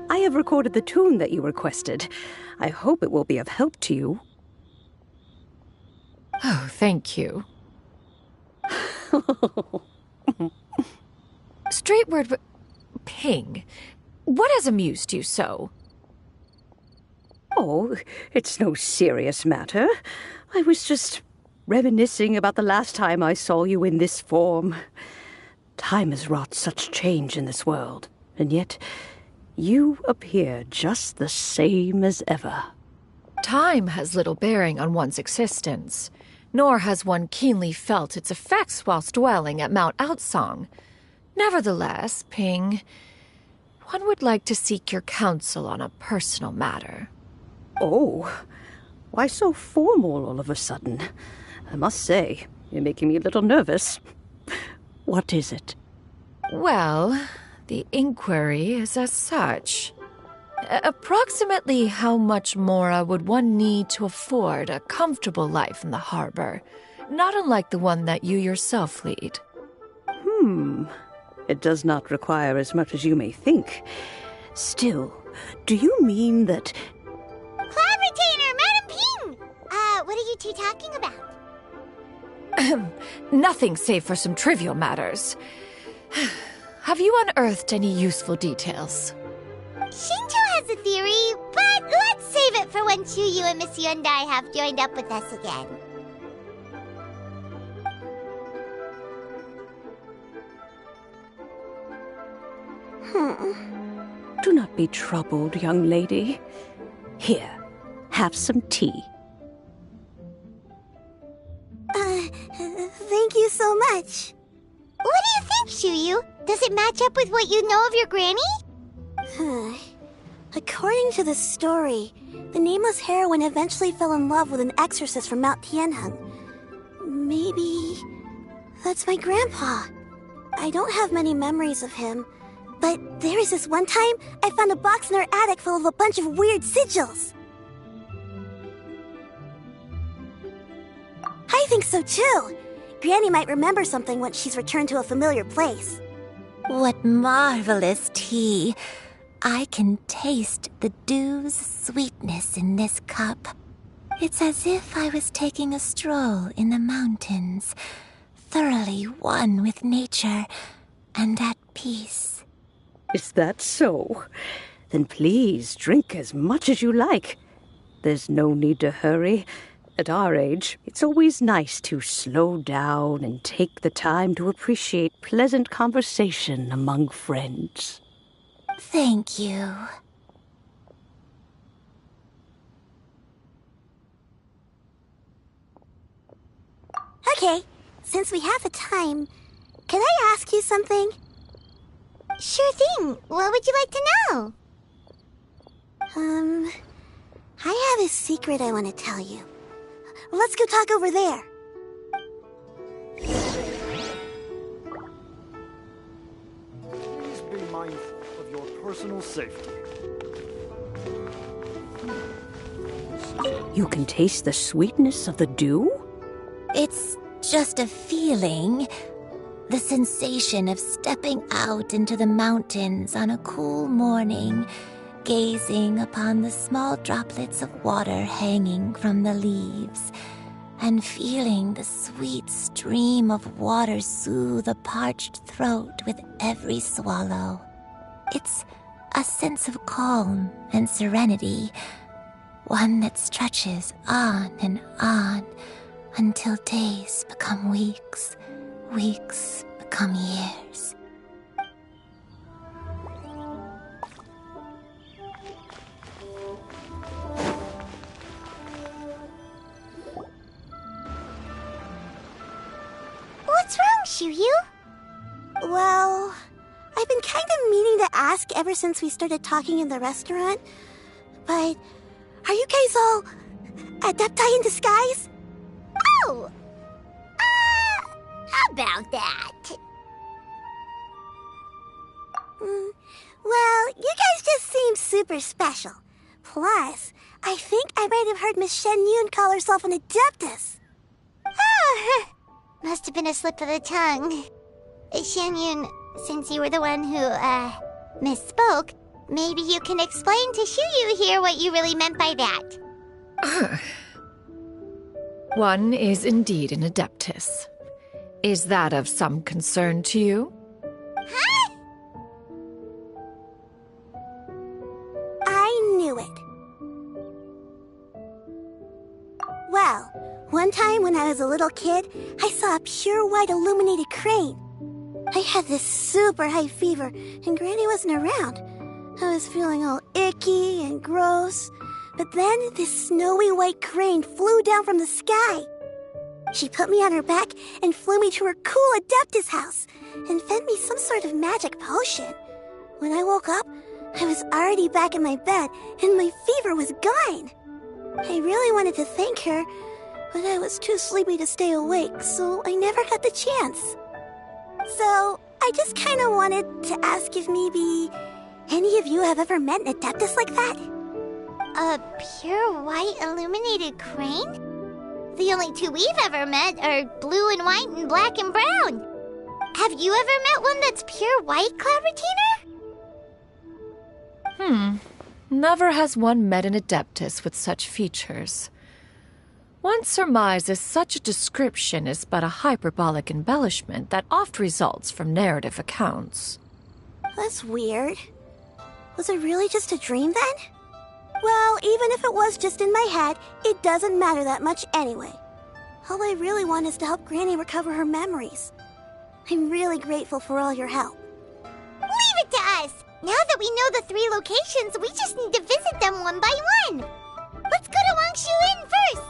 M: I have recorded the tune that you requested. I hope it will be of help to you.
C: Oh, thank you. Straight word, Ping. What has amused you so?
M: Oh, it's no serious matter. I was just reminiscing about the last time I saw you in this form. Time has wrought such change in this world, and yet you appear just the same as ever.
C: Time has little bearing on one's existence, nor has one keenly felt its effects whilst dwelling at Mount Outsong. Nevertheless, Ping, one would like to seek your counsel on a personal matter.
M: Oh, why so formal all of a sudden? I must say, you're making me a little nervous. What is it?
C: Well, the inquiry is as such. Approximately how much more would one need to afford a comfortable life in the harbor, not unlike the one that you yourself lead?
M: It does not require as much as you may think. Still, do you mean that...
B: Cloud Retainer, Madam Ping! What are you two talking about?
C: Nothing save for some trivial matters. Have you unearthed any useful details?
B: Xingqiu has a theory, but let's save it for when Chuyu and Miss Yuendai have joined up with us again.
M: Do not be troubled, young lady. Here, have some tea.
J: Thank you so much.
B: What do you think, Chuyu? Does it match up with what you know of your granny?
J: According to the story, the nameless heroine eventually fell in love with an exorcist from Mount Tianheng. Maybe That's my grandpa. I don't have many memories of him, but there was this one time I found a box in our attic full of a bunch of weird sigils. I think so too. Granny might remember something once she's returned to a familiar place.
K: What marvelous tea. I can taste the dew's sweetness in this cup. It's as if I was taking a stroll in the mountains, thoroughly one with nature and at peace.
M: Is that so? Then please drink as much as you like. There's no need to hurry. At our age, it's always nice to slow down and take the time to appreciate pleasant conversation among friends.
K: Thank you.
J: Okay, since we have the time, can I ask you something?
B: Sure thing. What would you like to know?
J: I have a secret I want to tell you. Let's go talk over there.
N: Please be mindful of your personal safety.
M: You can taste the sweetness of the dew?
K: It's just a feeling. The sensation of stepping out into the mountains on a cool morning, gazing upon the small droplets of water hanging from the leaves, and feeling the sweet stream of water soothe a parched throat with every swallow. It's a sense of calm and serenity, one that stretches on and on until days become weeks, weeks become years.
B: What's wrong, Shiryu?
J: Well, I've been kind of meaning to ask ever since we started talking in the restaurant, but are you guys all adepti in disguise?
B: Oh! About that.
J: Well, you guys just seem super special. Plus, I think I might have heard Miss Shen Yun call herself an Adeptus.
B: Oh, must have been a slip of the tongue. Shen Yun, since you were the one who, misspoke, maybe you can explain to Shiryu here what you really meant by that.
C: One is indeed an Adeptus. Is that of some concern to you?
B: Huh?
J: I knew it. Well, one time when I was a little kid, I saw a pure white illuminated crane. I had this super high fever, and Granny wasn't around. I was feeling all icky and gross. But then this snowy white crane flew down from the sky. She put me on her back and flew me to her cool Adeptus house and fed me some sort of magic potion. When I woke up, I was already back in my bed and my fever was gone. I really wanted to thank her, but I was too sleepy to stay awake, so I never got the chance. So I just kind of wanted to ask if maybe any of you have ever met an Adeptus like that?
B: A pure white illuminated crane? The only two we've ever met are blue and white and black and brown. Have you ever met one that's pure white, Cloud Retainer?
C: Never has one met an Adeptus with such features. One surmises such a description is but a hyperbolic embellishment that oft results from narrative accounts.
J: That's weird. Was it really just a dream then? Well, even if it was just in my head, it doesn't matter that much anyway. All I really want is to help Granny recover her memories. I'm really grateful for all your help.
B: Leave it to us! Now that we know the 3 locations, we just need to visit them one by one. Let's go to Wangshu Inn first.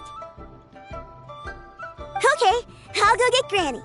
J: Okay, I'll go get Granny.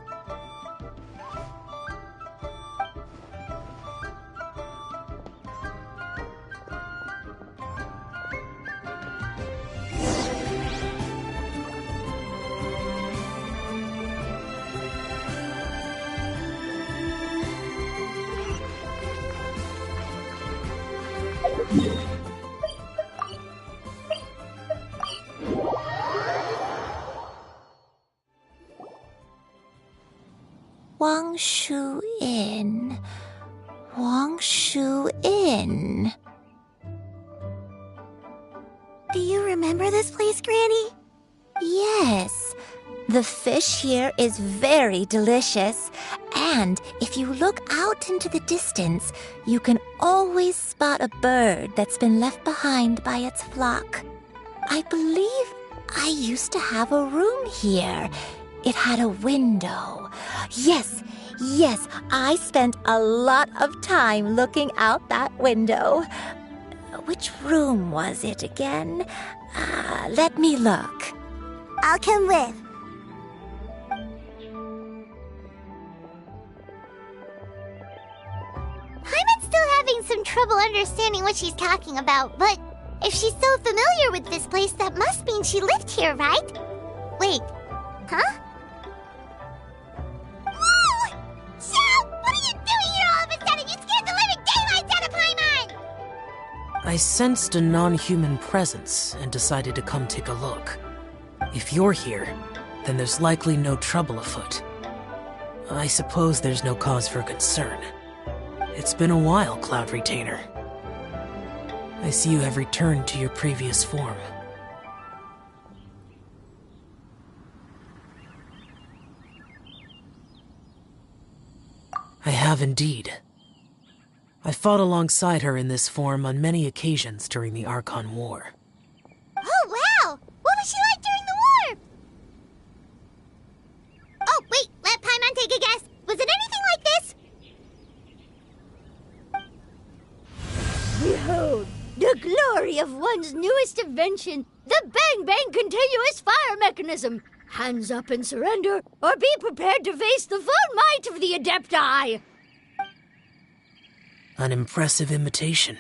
K: Wangshu Inn. Wangshu Inn.
J: Do you remember this place, Granny?
K: Yes. The fish here is very delicious, and if you look out into the distance, you can always spot a bird that's been left behind by its flock. I believe I used to have a room here. It had a window. Yes, I spent a lot of time looking out that window. Which room was it again? Let me look.
J: I'll come with.
B: Paimon's still having some trouble understanding what she's talking about, but if she's so familiar with this place, that must mean she lived here, right? Wait, huh? Whoa! Shell! What are you doing here all of a sudden? You scared the living daylights out of Paimon!
O: I sensed a non-human presence and decided to come take a look. If you're here, then there's likely no trouble afoot. I suppose there's no cause for concern. It's been a while, Cloud Retainer. I see you have returned to your previous form. I have indeed. I fought alongside her in this form on many occasions during the Archon War.
B: Oh, wow! What was she like during the war? Oh, wait, let Paimon take a guess. Was it anything like this?
P: Behold, the glory of one's newest invention, the Bang Bang Continuous Fire Mechanism. Hands up and surrender, or be prepared to face the full might of the Adepti.
O: An impressive imitation.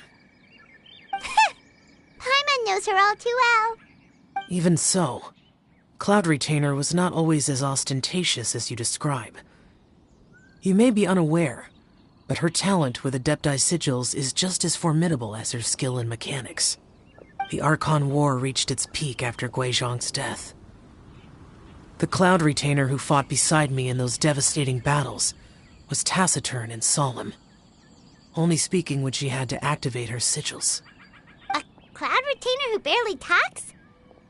B: Paimon knows her all too well.
O: Even so, Cloud Retainer was not always as ostentatious as you describe. You may be unaware, but her talent with Adepti sigils is just as formidable as her skill in mechanics. The Archon War reached its peak after Guizhong's death. The Cloud Retainer who fought beside me in those devastating battles was taciturn and solemn, only speaking when she had to activate her sigils.
B: A Cloud Retainer who barely talks?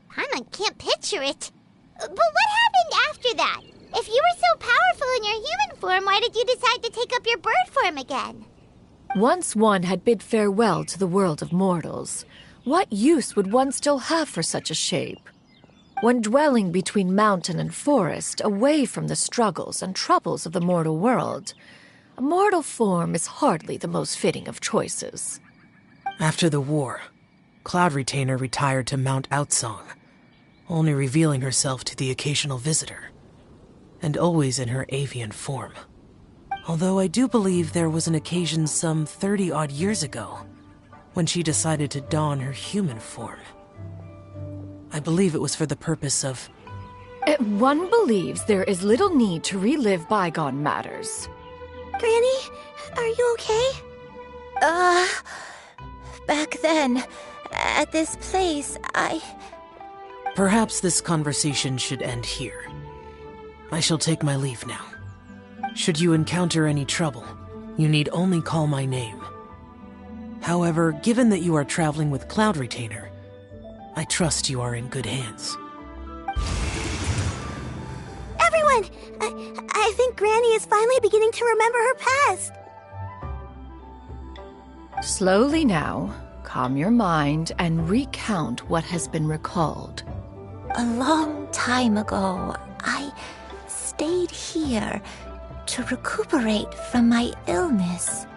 B: Paimon can't picture it. But what happened after that? If you were so powerful in your human form, why did you decide to take up your bird form again?
C: Once one had bid farewell to the world of mortals, what use would one still have for such a shape? When dwelling between mountain and forest, away from the struggles and troubles of the mortal world, a mortal form is hardly the most fitting of choices.
O: After the war, Cloud Retainer retired to Mount Outsong, only revealing herself to the occasional visitor, and always in her avian form. Although I do believe there was an occasion some 30-odd years ago when she decided to don her human form. I believe it was for the purpose of...
C: One believes there is little need to relive bygone matters.
J: Granny, are you okay?
K: Back then, at this place,
O: Perhaps this conversation should end here. I shall take my leave now. Should you encounter any trouble, you need only call my name. However, given that you are traveling with Cloud Retainer, I trust you are in good hands.
J: Everyone! I think Granny is finally beginning to remember her past.
C: Slowly now, calm your mind and recount what has been recalled.
K: A long time ago, I stayed here to recuperate from my illness.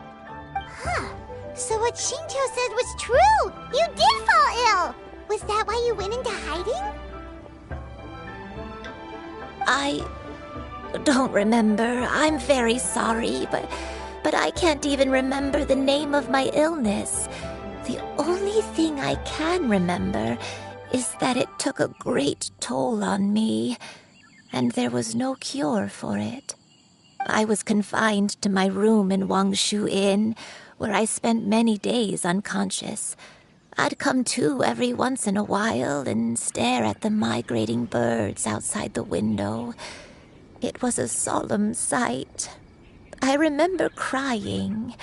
B: Huh. So what Shinto said was true! You did fall ill! Was that why you went into hiding?
K: I don't remember. I'm very sorry, but I can't even remember the name of my illness. The only thing I can remember is that it took a great toll on me, and there was no cure for it. I was confined to my room in Wangshu Inn, where I spent many days unconscious. I'd come to every once in a while and stare at the migrating birds outside the window. It was a solemn sight. I remember crying,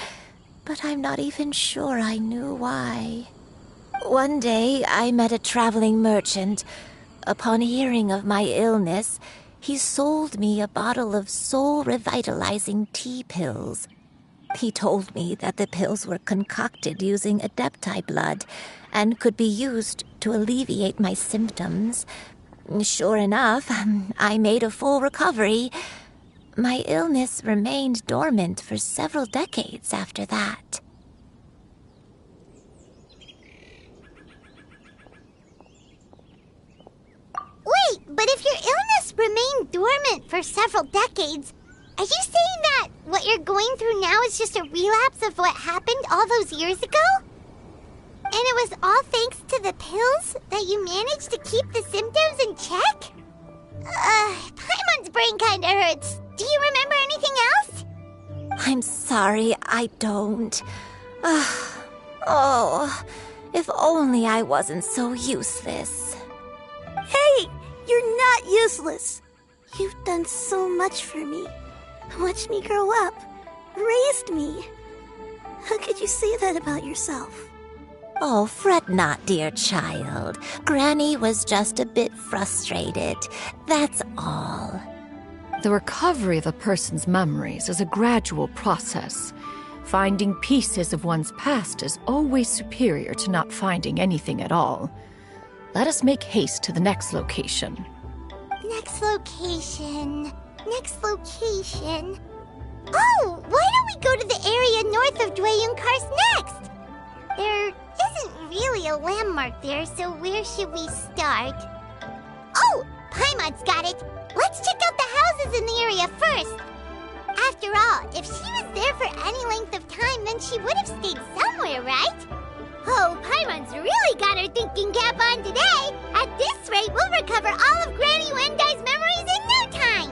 K: but I'm not even sure I knew why. One day, I met a traveling merchant. Upon hearing of my illness, he sold me a bottle of soul-revitalizing tea pills. He told me that the pills were concocted using Adepti blood and could be used to alleviate my symptoms. Sure enough, I made a full recovery. My illness remained dormant for several decades after that.
B: Wait, but if your illness remained dormant for several decades, are you saying that what you're going through now is just a relapse of what happened all those years ago? And it was all thanks to the pills that you managed to keep the symptoms in check? Paimon's brain kinda hurts. Do you remember anything else?
K: I'm sorry, I don't. Oh, if only I wasn't so useless.
J: Hey, you're not useless. You've done so much for me. Watched me grow up. Raised me. How could you say that about yourself?
K: Oh, fret not, dear child. Granny was just a bit frustrated. That's all.
C: The recovery of a person's memories is a gradual process. Finding pieces of one's past is always superior to not finding anything at all. Let us make haste to the next location.
B: Next location. Next location. Oh, why don't we go to the area north of Dwayun Karst next? There isn't really a landmark there, so where should we start? Oh, Paimon's got it. Let's check out the houses in the area first. After all, if she was there for any length of time, then she would have stayed somewhere, right? Oh, Paimon's really got her thinking cap on today. At this rate, we'll recover all of Granny Wendai's memories in no time.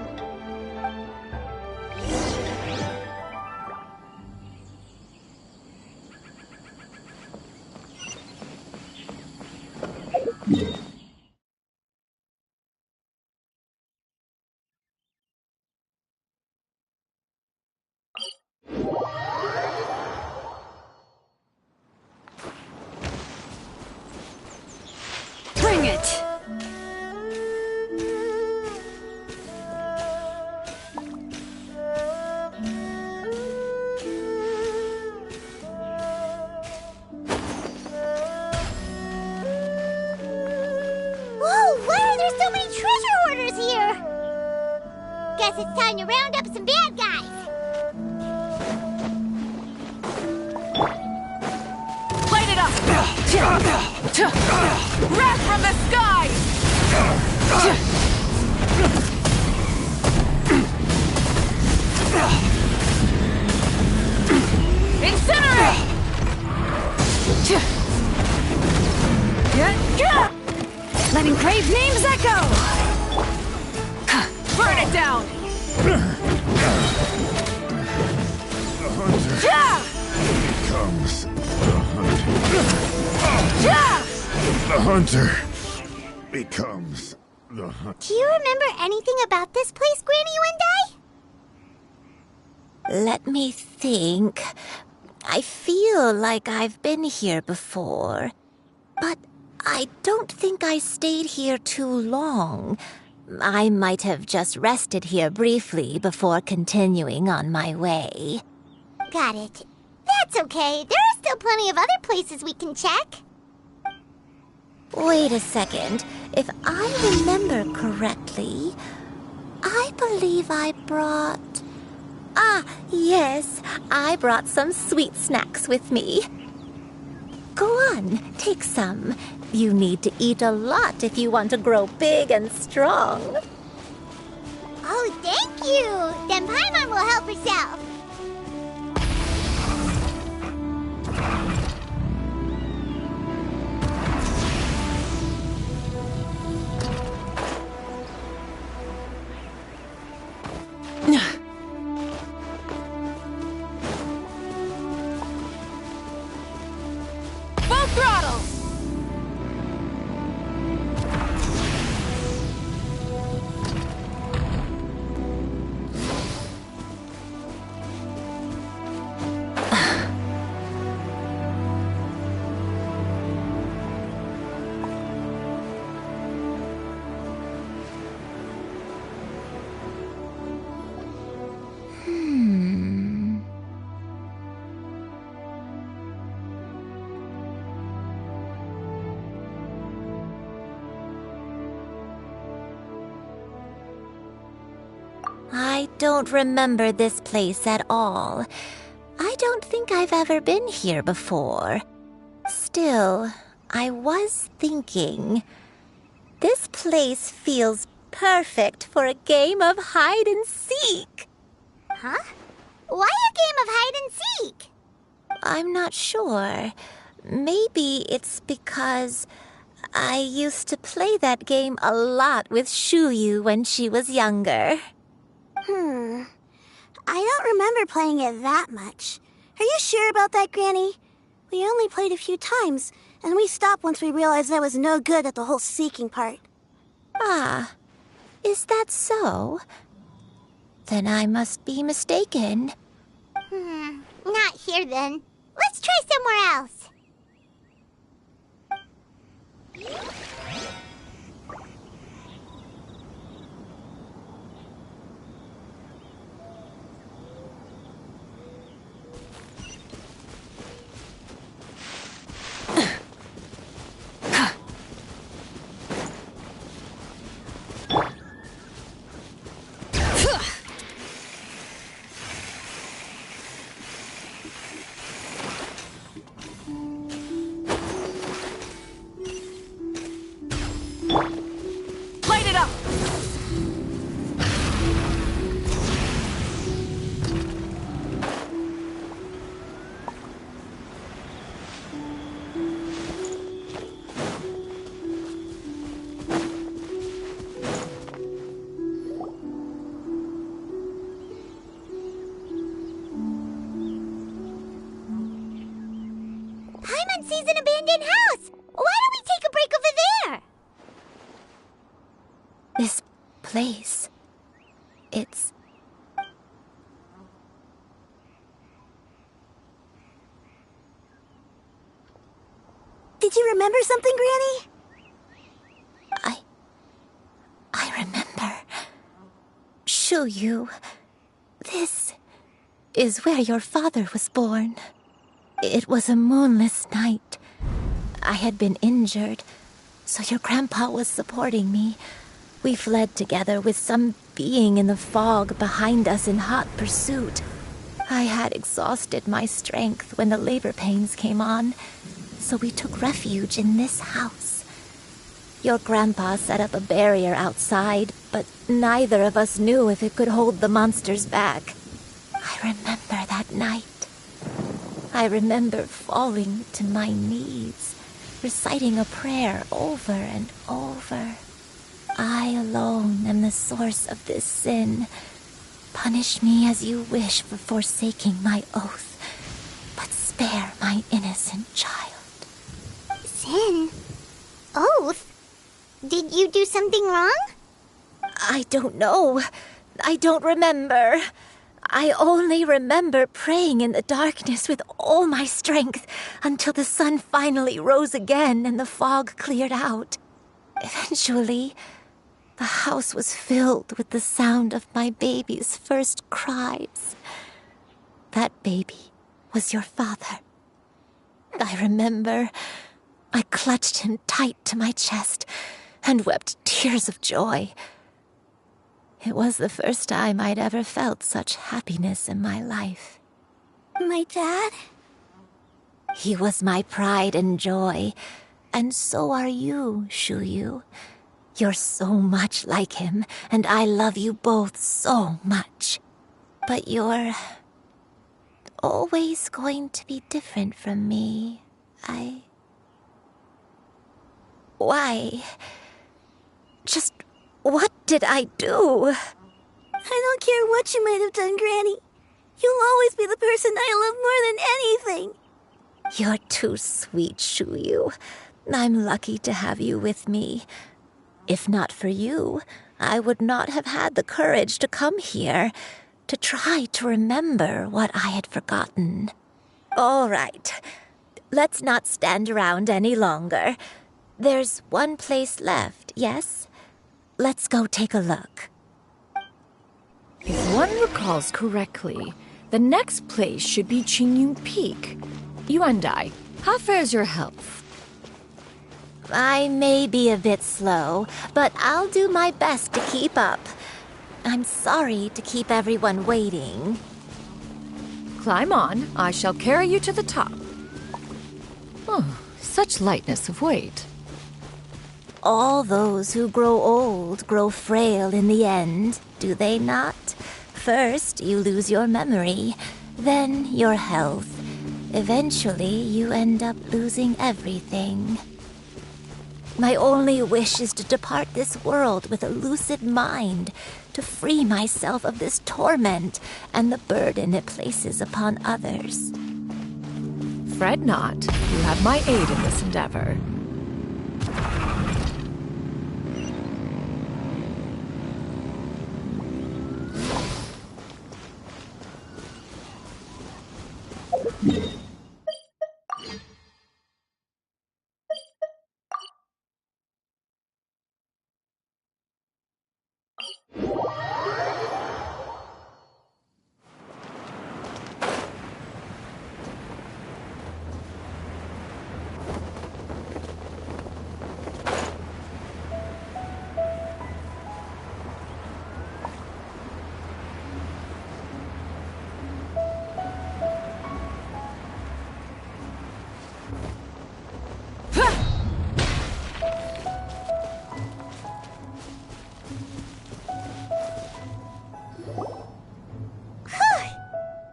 G: Bring it!
B: Whoa, why are there so many treasure hoarders here? Guess it's time to round up some bad guys.
Q: Light it up! Wrath from the sky! Incinerate!
G: Let engraved names echo!
Q: Burn it down!
R: The hunter becomes the hunted. The hunter becomes the hunter.
B: Do you remember anything about this place, Granny Wendai?
K: Let me think. I feel like I've been here before, but I don't think I stayed here too long. I might have just rested here briefly before continuing on my way.
B: Got it. That's okay. There are still plenty of other places we can check.
K: Wait a second. If I remember correctly, I believe I brought... yes. I brought some sweet snacks with me. Go on, take some. You need to eat a lot if you want to grow big and strong.
B: Oh, thank you. Then Paimon will help herself.
Q: Full throttle!
K: I don't remember this place at all. I don't think I've ever been here before. Still, I was thinking, this place feels perfect for a game of hide and seek.
B: Huh? Why a game of hide and seek?
K: I'm not sure. Maybe it's because I used to play that game a lot with Shuyu when she was younger.
J: I don't remember playing it that much. Are you sure about that, Granny? We only played a few times, and we stopped once we realized I was no good at the whole seeking part.
K: Ah, is that so? Then I must be mistaken.
B: Not here then. Let's try somewhere else.
Q: Light it up!
B: Paimon sees an abandoned house. Why don't we take a break over there?
K: This place. It's...
J: Did you remember something, Granny?
K: I remember. Shuyu. This is where your father was born. It was a moonless night. I had been injured, so your grandpa was supporting me. We fled together with some being in the fog behind us in hot pursuit. I had exhausted my strength when the labor pains came on, so we took refuge in this house. Your grandpa set up a barrier outside, but neither of us knew if it could hold the monsters back. I remember that night. I remember falling to my knees, reciting a prayer over and over. I alone am the source of this sin. Punish me as you wish for forsaking my oath, but spare my innocent child.
B: Sin? Oath? Did you do something wrong?
K: I don't know. I don't remember. I only remember praying in the darkness with all my strength until the sun finally rose again and the fog cleared out. Eventually, the house was filled with the sound of my baby's first cries. That baby was your father. I remember I clutched him tight to my chest and wept tears of joy. It was the first time I'd ever felt such happiness in my life.
J: My dad?
K: He was my pride and joy, and so are you, Shuyu. You're so much like him, and I love you both so much. But you're always going to be different from me. Why? Just what did I do?
J: I don't care what you might have done, Granny. You'll always be the person I love more than anything.
K: You're too sweet, Shuyu. I'm lucky to have you with me. If not for you, I would not have had the courage to come here, to try to remember what I had forgotten. All right, let's not stand around any longer. There's one place left, yes? Let's go take a look.
C: If one recalls correctly, the next place should be Qingyun Peak. Yuandai, how fares your health?
K: I may be a bit slow, but I'll do my best to keep up. I'm sorry to keep everyone waiting.
C: Climb on. I shall carry you to the top. Oh, such lightness of weight.
K: All those who grow old grow frail in the end, do they not? First, you lose your memory, then your health. Eventually, you end up losing everything. My only wish is to depart this world with a lucid mind, to free myself of this torment and the burden it places upon others.
C: Fret not. You have my aid in this endeavor.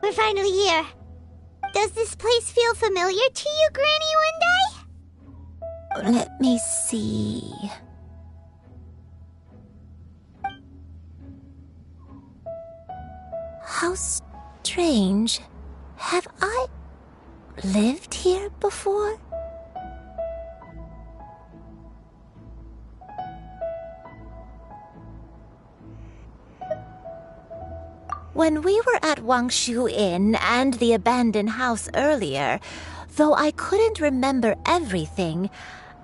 B: We're finally here. Does this place feel familiar to you, Granny One Day?
K: Let me see. How strange. Have I lived here before? When we were at Wangshu Inn and the abandoned house earlier, though I couldn't remember everything,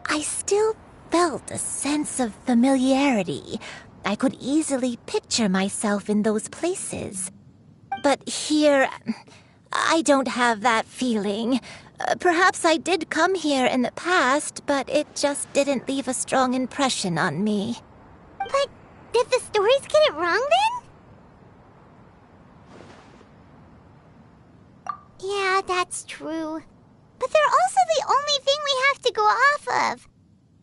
K: I still felt a sense of familiarity. I could easily picture myself in those places. But here, I don't have that feeling. Perhaps I did come here in the past, but it just didn't leave a strong impression on me.
B: But did the stories get it wrong then? Yeah, that's true. But they're also the only thing we have to go off of.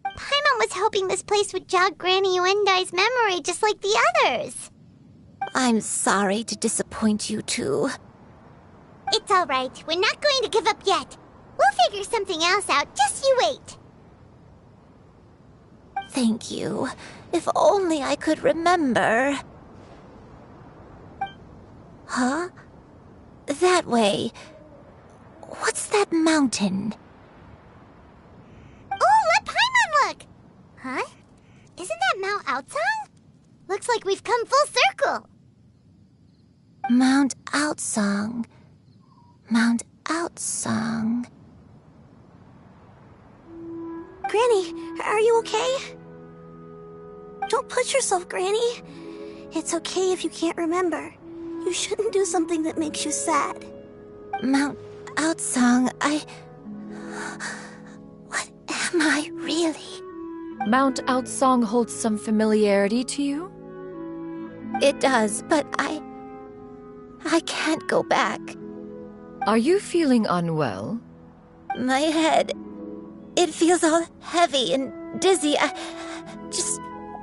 B: Paimon was hoping this place would jog Granny Uendai's memory just like the others.
K: I'm sorry to disappoint you too.
B: It's all right. We're not going to give up yet. We'll figure something else out. Just you wait.
K: Thank you. If only I could remember. Huh? That way. What's that mountain?
B: Oh, let Paimon look! Huh? Isn't that Mount Aotsang? Looks like we've come full circle.
K: Mount Aotsang. Mount Aotsang.
J: Granny, are you okay? Don't push yourself, Granny. It's okay if you can't remember. You shouldn't do something that makes you sad.
K: Mount Aotsang, What am I really?
C: Mount Aotsang holds some familiarity to you?
K: It does, but I can't go back.
C: Are you feeling unwell?
K: My head, it feels all heavy and dizzy.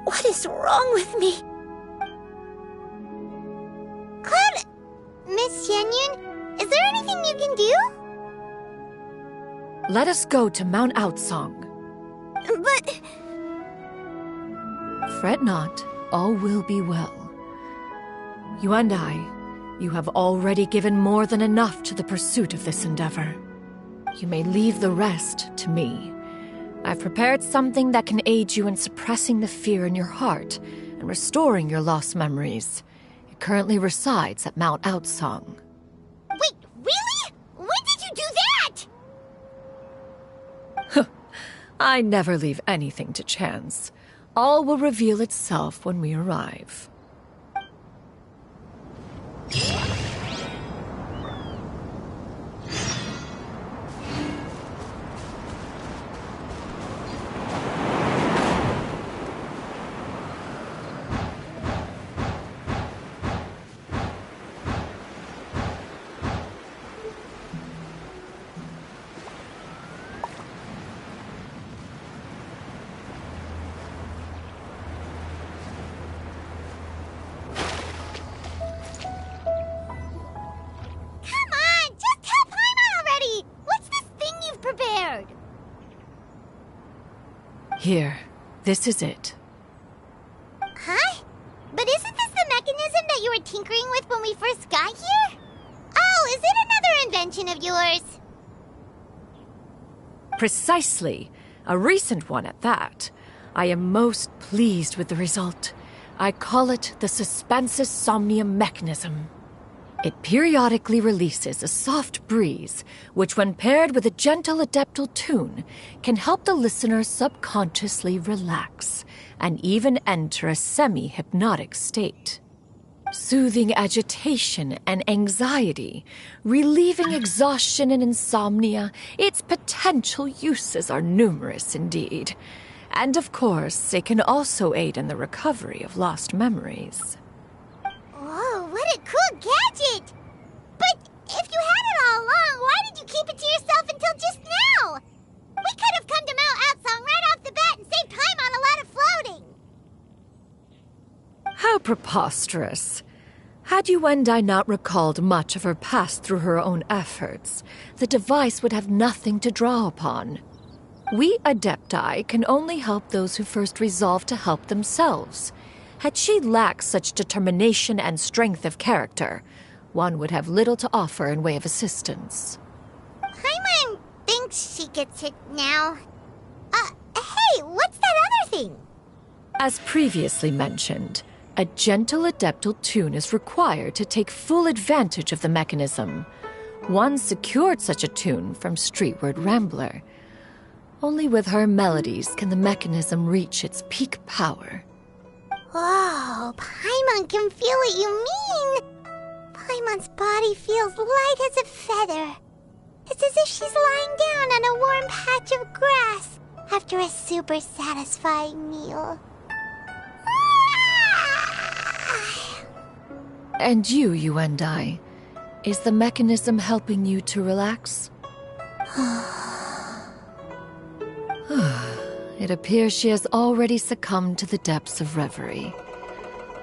K: What is wrong with me?
B: Cloud, Miss Xianyun, is there anything you can do?
C: Let us go to Mount Aotsang.
J: But...
C: Fret not, all will be well. You and I, you have already given more than enough to the pursuit of this endeavor. You may leave the rest to me. I've prepared something that can aid you in suppressing the fear in your heart and restoring your lost memories. It currently resides at Mount Aotsang.
B: Wait, really? When did you do that?
C: I never leave anything to chance. All will reveal itself when we arrive. Here, this is it.
B: Huh? But isn't this the mechanism that you were tinkering with when we first got here? Oh, is it another invention of yours?
C: Precisely. A recent one at that. I am most pleased with the result. I call it the Suspensus Somnium mechanism. It periodically releases a soft breeze, which when paired with a gentle adeptal tune, can help the listener subconsciously relax and even enter a semi-hypnotic state. Soothing agitation and anxiety, relieving exhaustion and insomnia, its potential uses are numerous indeed. And of course, it can also aid in the recovery of lost memories.
B: Whoa, what a cool gadget! But if you had it all along, why did you keep it to yourself until just now? We could have come to Mount Outsong right off the bat and saved time on a lot of floating.
C: How preposterous. Had Yuendai not recalled much of her past through her own efforts, the device would have nothing to draw upon. We Adepti can only help those who first resolve to help themselves. Had she lacked such determination and strength of character, one would have little to offer in way of assistance.
B: Paimon thinks she gets it now. Hey, what's that other thing?
C: As previously mentioned, a gentle adeptal tune is required to take full advantage of the mechanism. One secured such a tune from Streetward Rambler. Only with her melodies can the mechanism reach its peak power.
B: Whoa, Paimon can feel what you mean. Paimon's body feels light as a feather. It's as if she's lying down on a warm patch of grass after a super satisfying meal.
C: And you, Yuendai, is the mechanism helping you to relax? It appears she has already succumbed to the depths of reverie.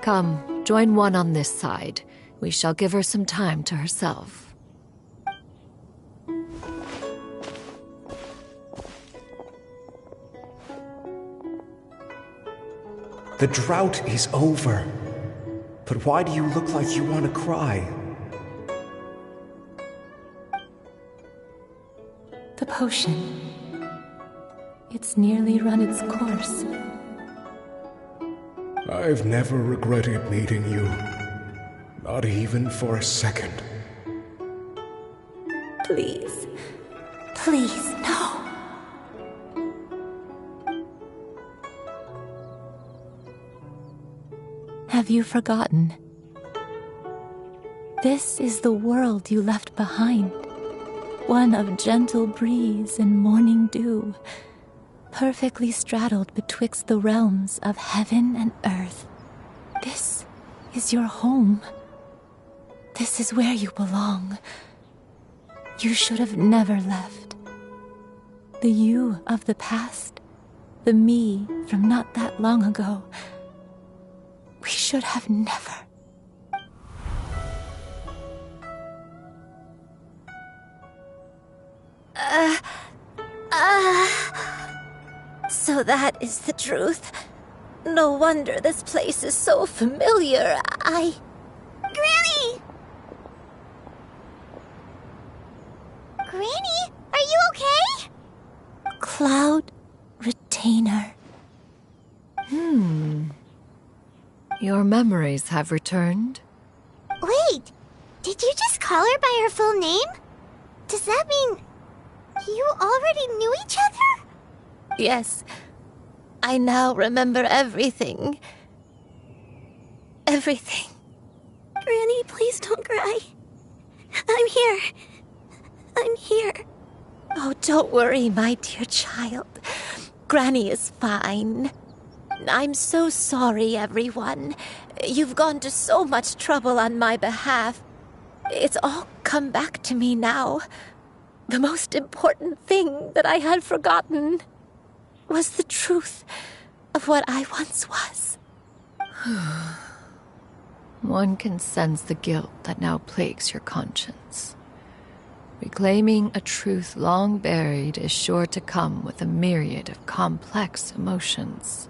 C: Come, join one on this side. We shall give her some time to herself.
S: The drought is over. But why do you look like you want to cry?
T: The potion. It's nearly run its course.
S: I've never regretted meeting you. Not even for a second.
T: Please. Please, no. Have you forgotten? This is the world you left behind. One of gentle breeze and morning dew, perfectly straddled betwixt the realms of heaven and earth. This is your home. This is where you belong. You should have never left. The you of the past, the me from not that long ago, we should have never.
K: So that is the truth. No wonder this place is so familiar.
B: Granny! Granny, are you okay?
T: Cloud Retainer.
C: Your memories have returned?
B: Wait, did you just call her by her full name? Does that mean you already knew each other?
K: Yes. I now remember everything. Everything.
J: Granny, please don't cry. I'm here. I'm here.
K: Oh, don't worry, my dear child. Granny is fine. I'm so sorry, everyone. You've gone to so much trouble on my behalf. It's all come back to me now. The most important thing that I had forgotten was the truth of what I once was.
C: One can sense the guilt that now plagues your conscience. Reclaiming a truth long buried is sure to come with a myriad of complex emotions.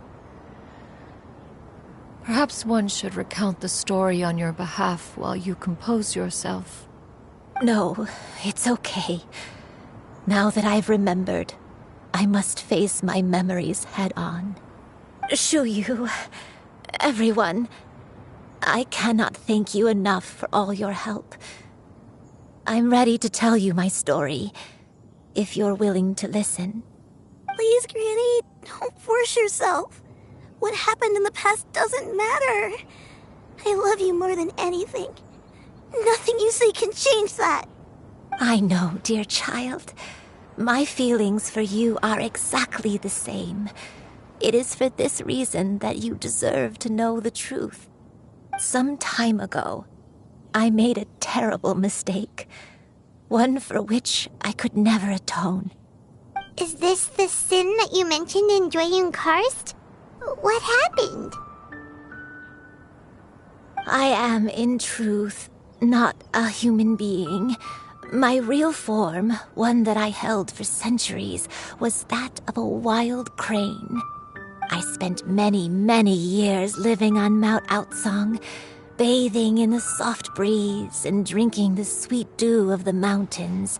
C: Perhaps one should recount the story on your behalf while you compose yourself.
K: No, it's okay. Now that I've remembered, I must face my memories head on. Shuyu, everyone, I cannot thank you enough for all your help. I'm ready to tell you my story, if you're willing to listen.
J: Please, Granny, don't force yourself. What happened in the past doesn't matter. I love you more than anything. Nothing you say can change that.
K: I know, dear child. My feelings for you are exactly the same. It is for this reason that you deserve to know the truth. Some time ago, I made a terrible mistake. One for which I could never atone.
B: Is this the sin that you mentioned in Jueyun Karst? What happened?
K: I am, in truth, not a human being. My real form, one that I held for centuries, was that of a wild crane. I spent many, many years living on Mount Aocang, bathing in the soft breeze and drinking the sweet dew of the mountains.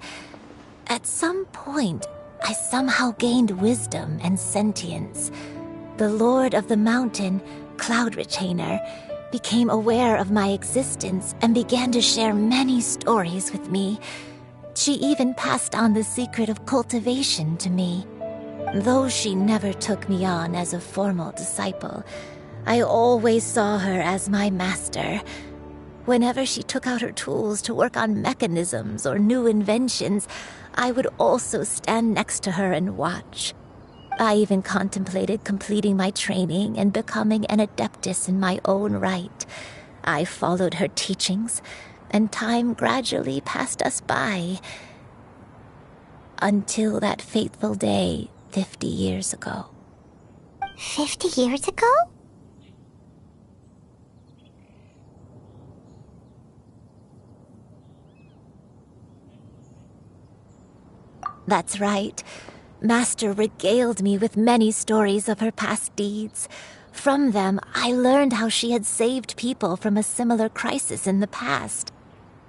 K: At some point, I somehow gained wisdom and sentience. The Lord of the Mountain, Cloud Retainer, became aware of my existence and began to share many stories with me. She even passed on the secret of cultivation to me. Though she never took me on as a formal disciple, I always saw her as my master. Whenever she took out her tools to work on mechanisms or new inventions, I would also stand next to her and watch. I even contemplated completing my training and becoming an adeptus in my own right. I followed her teachings, and time gradually passed us by. Until that fateful day 50 years ago.
B: 50 years ago?
K: That's right. Master regaled me with many stories of her past deeds. From them, I learned how she had saved people from a similar crisis in the past.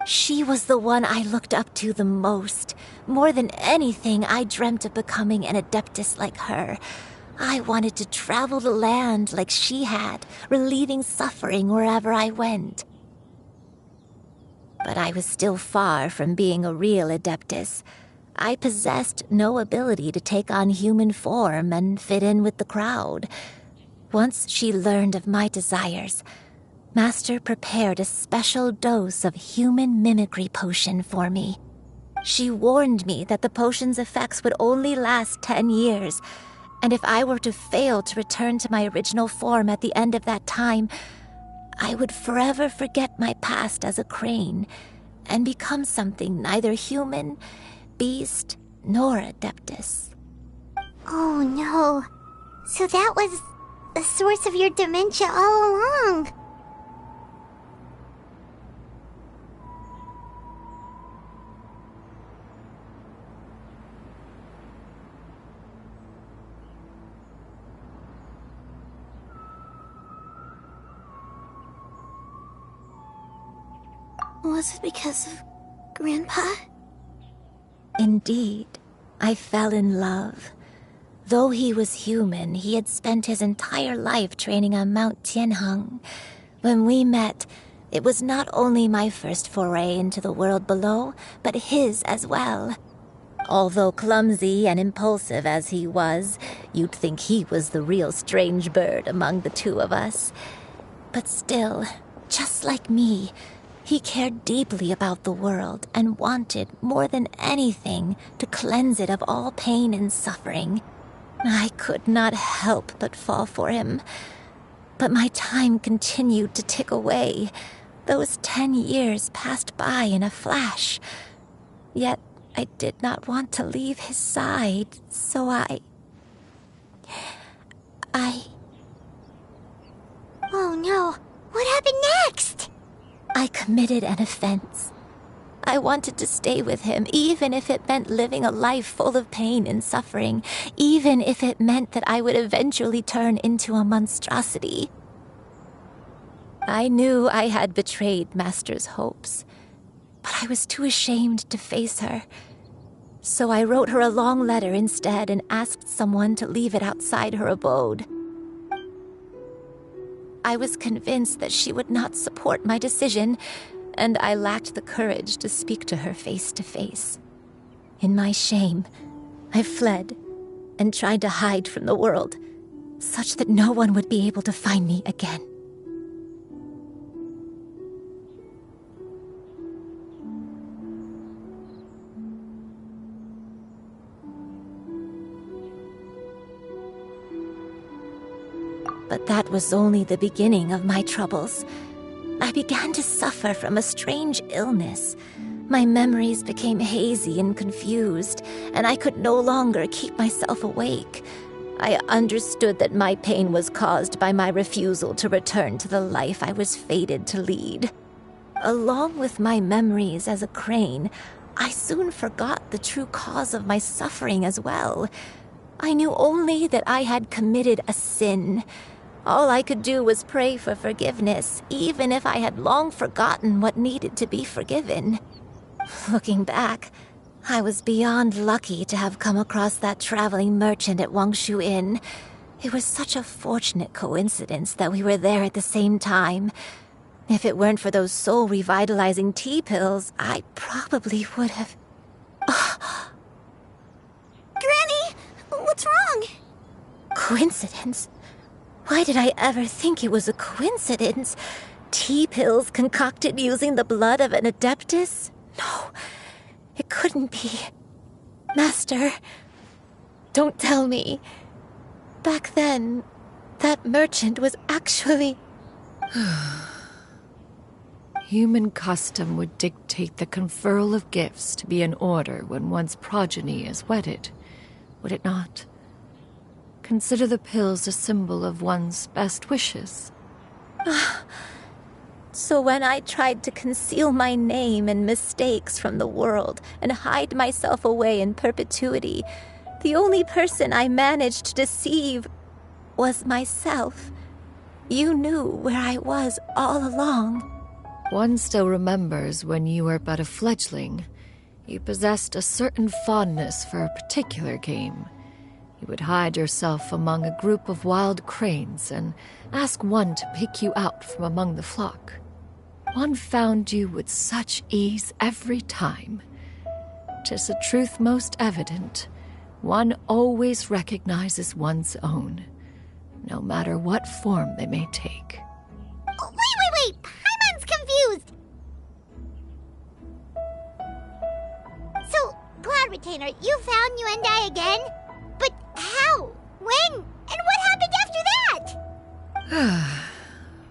K: She was the one I looked up to the most. More than anything, I dreamt of becoming an adeptus like her. I wanted to travel the land like she had, relieving suffering wherever I went. But I was still far from being a real adeptus. I possessed no ability to take on human form and fit in with the crowd. Once she learned of my desires, Master prepared a special dose of human mimicry potion for me. She warned me that the potion's effects would only last 10 years, and if I were to fail to return to my original form at the end of that time, I would forever forget my past as a crane and become something neither human, beast, nor adeptus.
B: Oh no. So that was the source of your dementia all along.
J: Was it because of Grandpa?
K: Indeed, I fell in love. Though he was human, he had spent his entire life training on Mount Tianheng. When we met, it was not only my first foray into the world below, but his as well. Although clumsy and impulsive as he was, you'd think he was the real strange bird among the two of us. But still, just like me, he cared deeply about the world and wanted, more than anything, to cleanse it of all pain and suffering. I could not help but fall for him. But my time continued to tick away. Those 10 years passed by in a flash. Yet I did not want to leave his side, so I...
B: Oh no, what happened next?
K: I committed an offense. I
T: wanted to stay with him, even if it meant living a life full of pain and suffering, even if it meant that I would eventually turn into a monstrosity. I knew I had betrayed Master's hopes, but I was too ashamed to face her. So I wrote her a long letter instead and asked someone to leave it outside her abode. I was convinced that she would not support my decision, and I lacked the courage to speak to her face to face. In my shame, I fled and tried to hide from the world, such that no one would be able to find me again. But that was only the beginning of my troubles. I began to suffer from a strange illness. My memories became hazy and confused, and I could no longer keep myself awake. I understood that my pain was caused by my refusal to return to the life I was fated to lead. Along with my memories as a crane, I soon forgot the true cause of my suffering as well. I knew only that I had committed a sin. All I could do was pray for forgiveness, even if I had long forgotten what needed to be forgiven. Looking back, I was beyond lucky to have come across that traveling merchant at Wangshu Inn. It was such a fortunate coincidence that we were there at the same time. If it weren't for those soul-revitalizing tea pills, I probably would have...
J: Granny, what's wrong?
T: Coincidence? Why did I ever think it was a coincidence? Tea pills concocted using the blood of an adeptus? No, it couldn't be. Master, don't tell me. Back then, that merchant was actually...
C: Human custom would dictate the conferral of gifts to be in order when one's progeny is wedded, would it not? Consider the pills a symbol of one's best wishes.
T: So when I tried to conceal my name and mistakes from the world and hide myself away in perpetuity, the only person I managed to deceive was myself. You knew where I was all along.
C: One still remembers when you were but a fledgling. You possessed a certain fondness for a particular game. You would hide yourself among a group of wild cranes and ask one to pick you out from among the flock. One found you with such ease every time. 'Tis a truth most evident. One always recognizes one's own, no matter what form they may take.
B: Wait! Paimon's confused! So, Cloud Retainer, you found Yuendai again? But how? When? And what happened after that?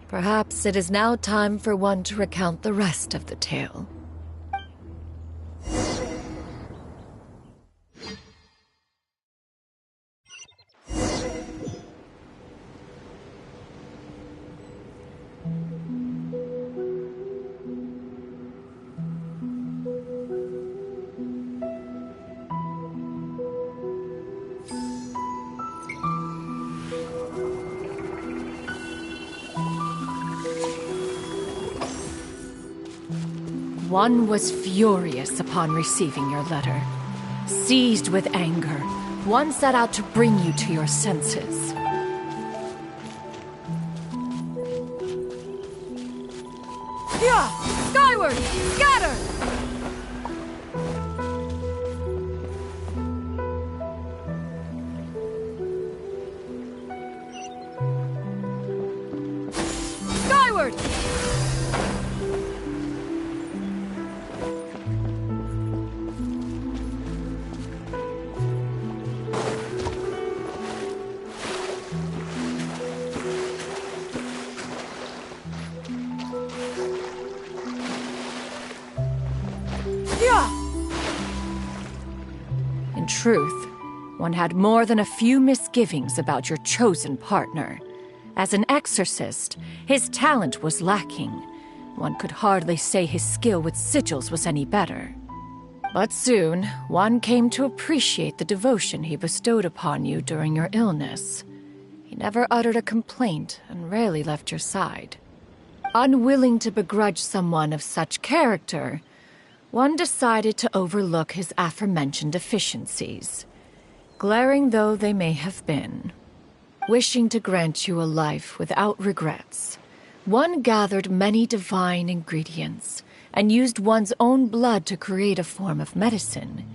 C: Perhaps it is now time for one to recount the rest of the tale. One was furious upon receiving your letter. Seized with anger, one set out to bring you to your senses.
Q: Yeah! Skyward! Scatter! Skyward!
C: In truth, one had more than a few misgivings about your chosen partner. As an exorcist, his talent was lacking, one could hardly say his skill with sigils was any better. But soon, one came to appreciate the devotion he bestowed upon you during your illness. He never uttered a complaint and rarely left your side. Unwilling to begrudge someone of such character, one decided to overlook his aforementioned deficiencies, glaring though they may have been. Wishing to grant you a life without regrets, one gathered many divine ingredients and used one's own blood to create a form of medicine.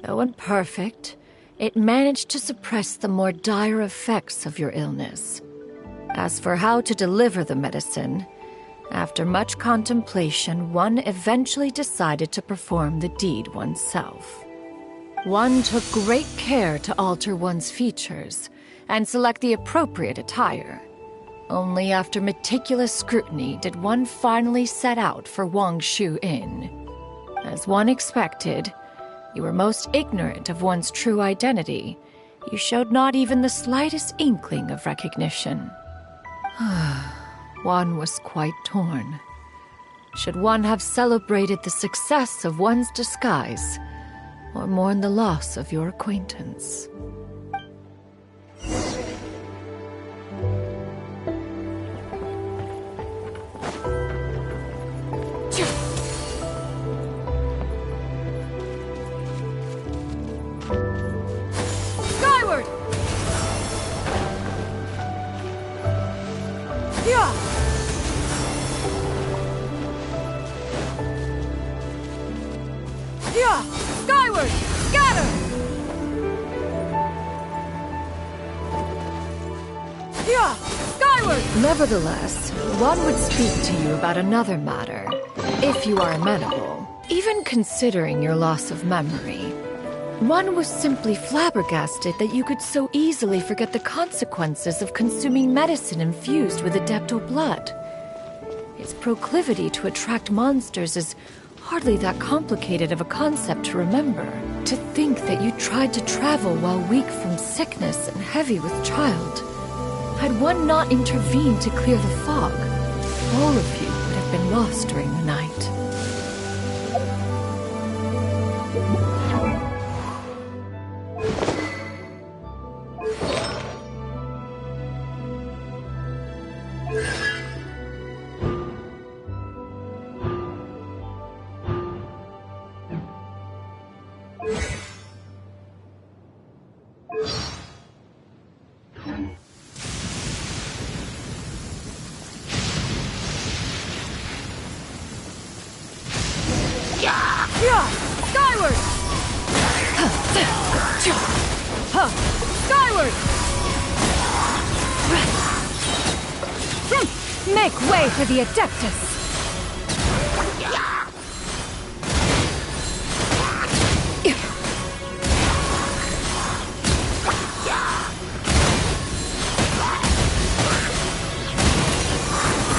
C: Though imperfect, it managed to suppress the more dire effects of your illness. As for how to deliver the medicine, after much contemplation, one eventually decided to perform the deed oneself. One took great care to alter one's features and select the appropriate attire. Only after meticulous scrutiny did one finally set out for Wangshu Inn. As one expected, you were most ignorant of one's true identity. You showed not even the slightest inkling of recognition. One was quite torn. Should one have celebrated the success of one's disguise, or mourn the loss of your acquaintance?
Q: Skyward! Yeah! Yeah! Skyward! Scatter! Yeah! Skyward!
C: Nevertheless, one would speak to you about another matter, if you are amenable. Even considering your loss of memory, one was simply flabbergasted that you could so easily forget the consequences of consuming medicine infused with Adeptal blood. Its proclivity to attract monsters is hardly that complicated of a concept to remember. To think that you tried to travel while weak from sickness and heavy with child. Had one not intervened to clear the fog, all of you would have been lost during the night.
Q: Yeah! Skyward! Skyward!
C: Make way for the Adeptus!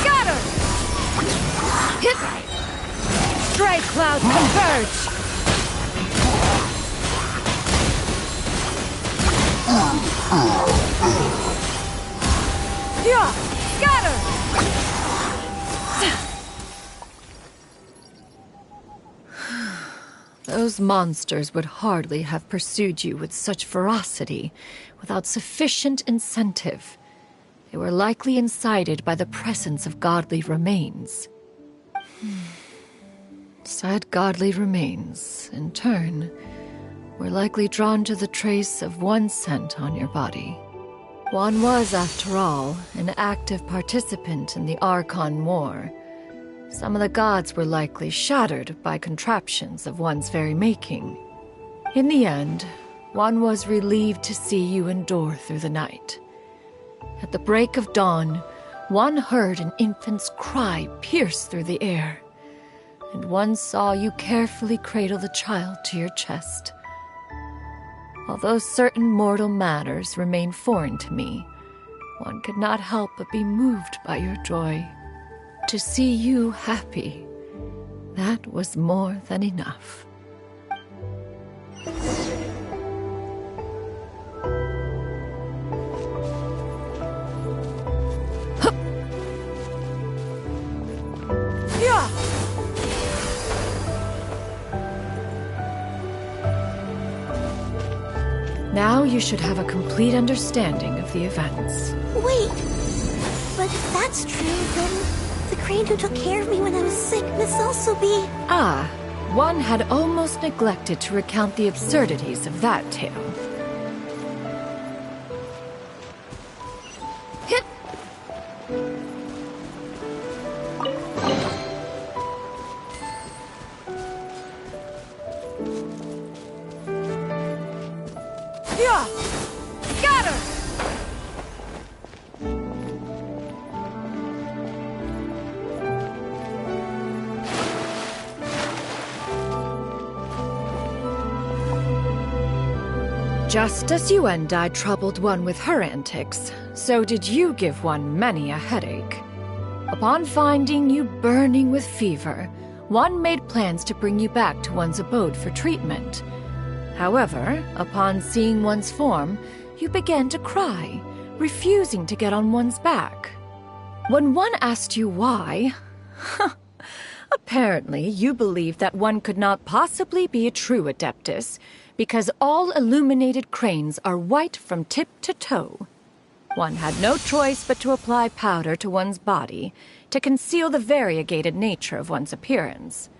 Q: Scatter!
C: Stray clouds converge!
Q: Yeah! Scatter!
C: Those monsters would hardly have pursued you with such ferocity without sufficient incentive. They were likely incited by the presence of godly remains. Said godly remains, in turn, were likely drawn to the trace of one scent on your body. One was, after all, an active participant in the Archon War. Some of the gods were likely shattered by contraptions of one's very making. In the end, one was relieved to see you endure through the night. At the break of dawn, one heard an infant's cry pierce through the air, and one saw you carefully cradle the child to your chest. Although certain mortal matters remain foreign to me, one could not help but be moved by your joy. To see you happy, that was more than enough. Now you should have a complete understanding of the events.
J: Wait! But if that's true, then the crane who took care of me when I was sick must also be...
C: Ah, one had almost neglected to recount the absurdities of that tale.
Q: Hit! Yeah! Scatter!
C: Just as Yuendai troubled one with her antics, so did you give one many a headache. Upon finding you burning with fever, one made plans to bring you back to one's abode for treatment. However, upon seeing one's form, you began to cry, refusing to get on one's back. When one asked you why, apparently you believed that one could not possibly be a true Adeptus, because all illuminated cranes are white from tip to toe. One had no choice but to apply powder to one's body to conceal the variegated nature of one's appearance.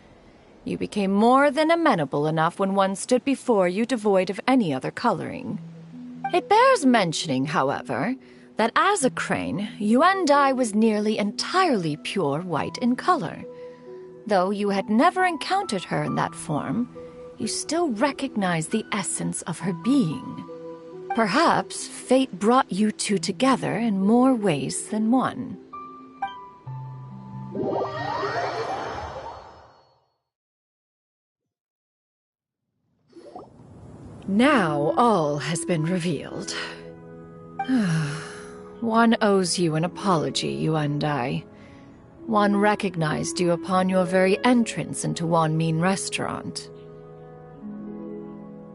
C: You became more than amenable enough when one stood before you devoid of any other coloring. It bears mentioning, however, that as a crane, Yuendai was nearly entirely pure white in color. Though you had never encountered her in that form, you still recognize the essence of her being. Perhaps fate brought you two together in more ways than one. Now all has been revealed. One owes you an apology, Yuendai. One recognized you upon your very entrance into Wanmin Restaurant.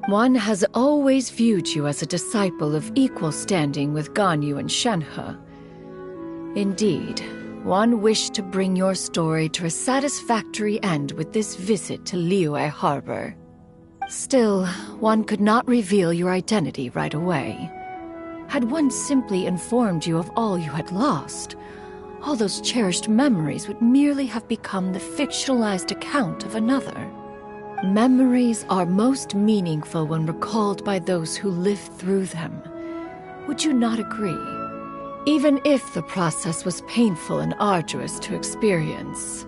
C: One has always viewed you as a disciple of equal standing with Ganyu and Shenhe. Indeed, one wished to bring your story to a satisfactory end with this visit to Liyue Harbor. Still, one could not reveal your identity right away. Had one simply informed you of all you had lost, all those cherished memories would merely have become the fictionalized account of another. Memories are most meaningful when recalled by those who lived through them. Would you not agree? Even if the process was painful and arduous to experience.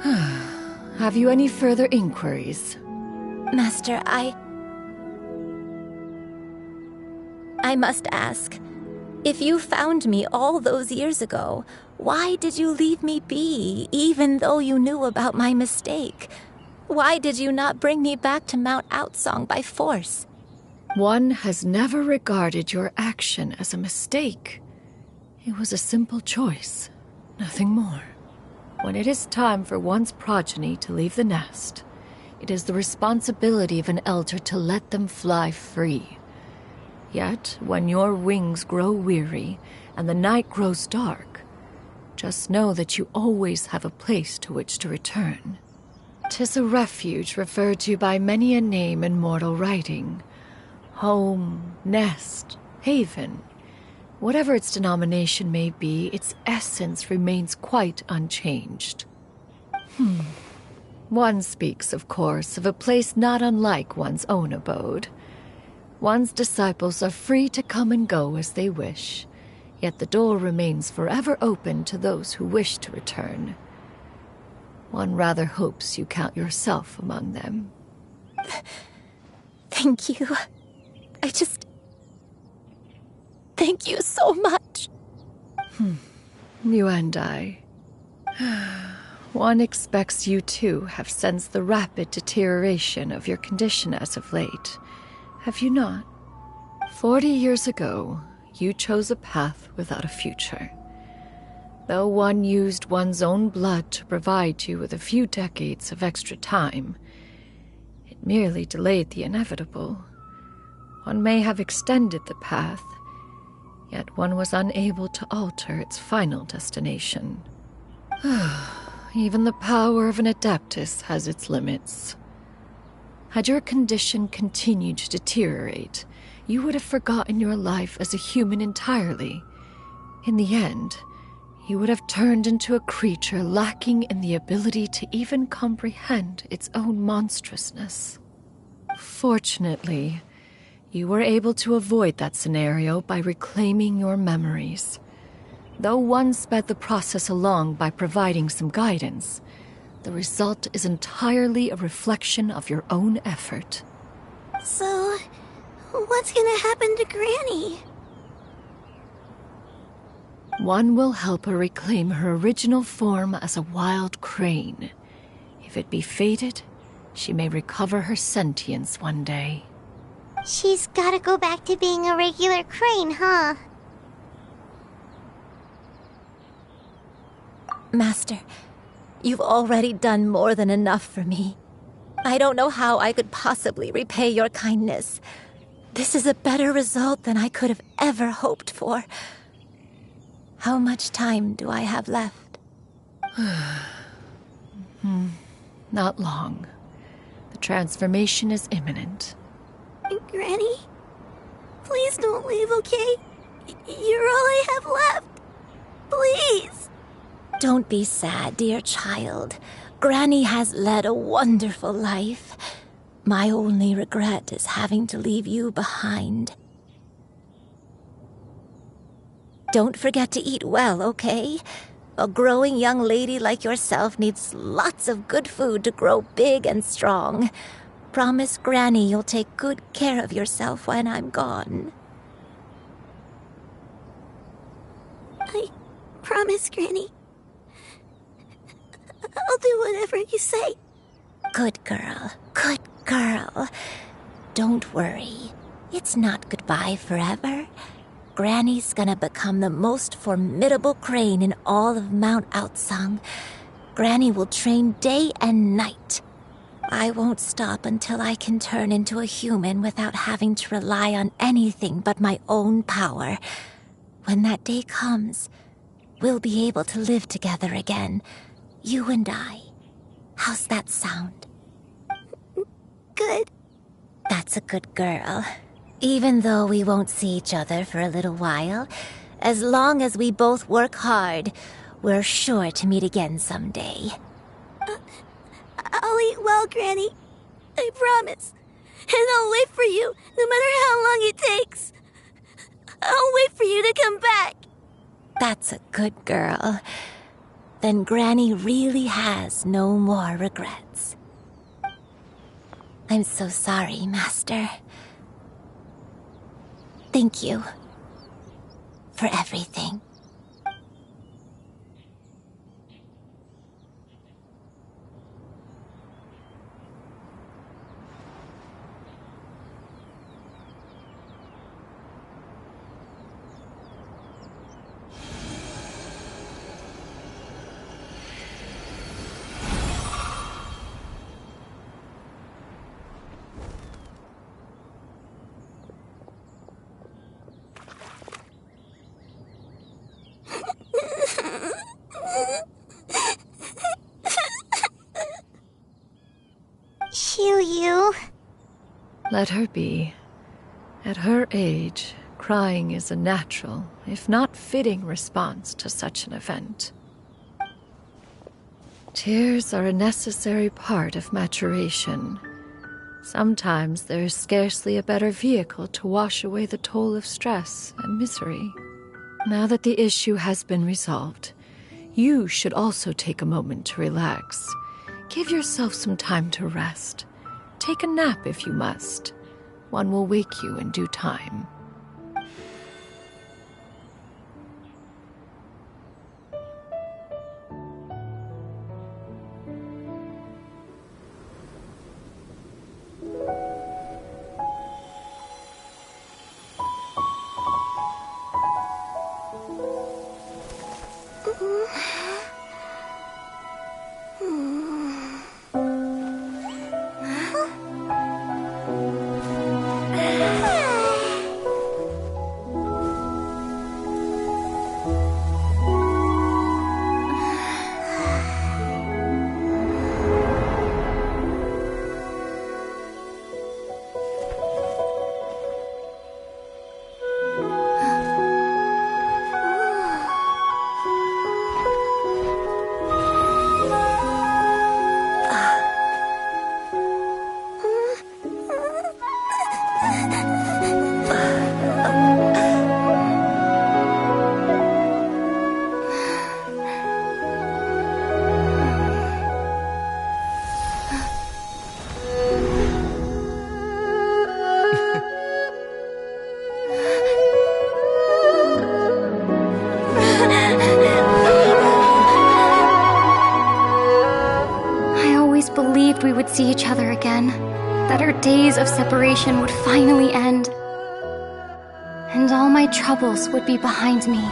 C: Have you any further inquiries?
K: Master, I must ask, if you found me all those years ago, why did you leave me be, even though you knew about my mistake? Why did you not bring me back to Mount Outsong by force?
C: One has never regarded your action as a mistake. It was a simple choice, nothing more. When it is time for one's progeny to leave the nest, it is the responsibility of an elder to let them fly free. Yet, when your wings grow weary and the night grows dark, just know that you always have a place to which to return. 'Tis a refuge referred to by many a name in mortal writing. Home, nest, haven. Whatever its denomination may be, its essence remains quite unchanged. One speaks, of course, of a place not unlike one's own abode. One's disciples are free to come and go as they wish, yet the door remains forever open to those who wish to return. One rather hopes you count yourself among them.
K: Thank you. Thank you so much.
C: Yuendai. One expects you too have sensed the rapid deterioration of your condition as of late, have you not? 40 years ago, you chose a path without a future. Though one used one's own blood to provide you with a few decades of extra time, it merely delayed the inevitable. One may have extended the path, yet one was unable to alter its final destination. Even the power of an Adeptus has its limits. Had your condition continued to deteriorate, you would have forgotten your life as a human entirely. In the end, you would have turned into a creature lacking in the ability to even comprehend its own monstrousness. Fortunately, you were able to avoid that scenario by reclaiming your memories. Though one sped the process along by providing some guidance, the result is entirely a reflection of your own effort.
J: So, what's gonna happen to Granny?
C: One will help her reclaim her original form as a wild crane. If it be fated, she may recover her sentience one day.
B: She's gotta go back to being a regular crane, huh?
K: Master, you've already done more than enough for me. I don't know how I could possibly repay your kindness. This is a better result than I could have ever hoped for. How much time do I have left?
C: Not long. The transformation is imminent.
J: Granny? Please don't leave, okay? You're all I have left. Please.
K: Don't be sad, dear child. Granny has led a wonderful life. My only regret is having to leave you behind. Don't forget to eat well, okay? A growing young lady like yourself needs lots of good food to grow big and strong. Promise Granny you'll take good care of yourself when I'm gone.
J: I promise, Granny. I'll do whatever you say.
K: Good girl. Good girl. Don't worry. It's not goodbye forever. Granny's gonna become the most formidable crane in all of Mount Outsung. Granny will train day and night. I won't stop until I can turn into a human without having to rely on anything but my own power. When that day comes, we'll be able to live together again. You and I. How's that sound?
J: Good.
K: That's a good girl. Even though we won't see each other for a little while, as long as we both work hard, we're sure to meet again someday.
J: I'll eat well, Granny. I promise. And I'll wait for you, no matter how long it takes. I'll wait for you to come back.
K: That's a good girl. Then Granny really has no more regrets. I'm so sorry, Master. Thank you for everything.
B: Xiuyu.
C: Let her be. At her age, crying is a natural, if not fitting, response to such an event. Tears are a necessary part of maturation. Sometimes there is scarcely a better vehicle to wash away the toll of stress and misery. Now that the issue has been resolved, you should also take a moment to relax. Give yourself some time to rest. Take a nap if you must. One will wake you in due time.
U: would see each other again, that our days of separation would finally end, and all my troubles would be behind me.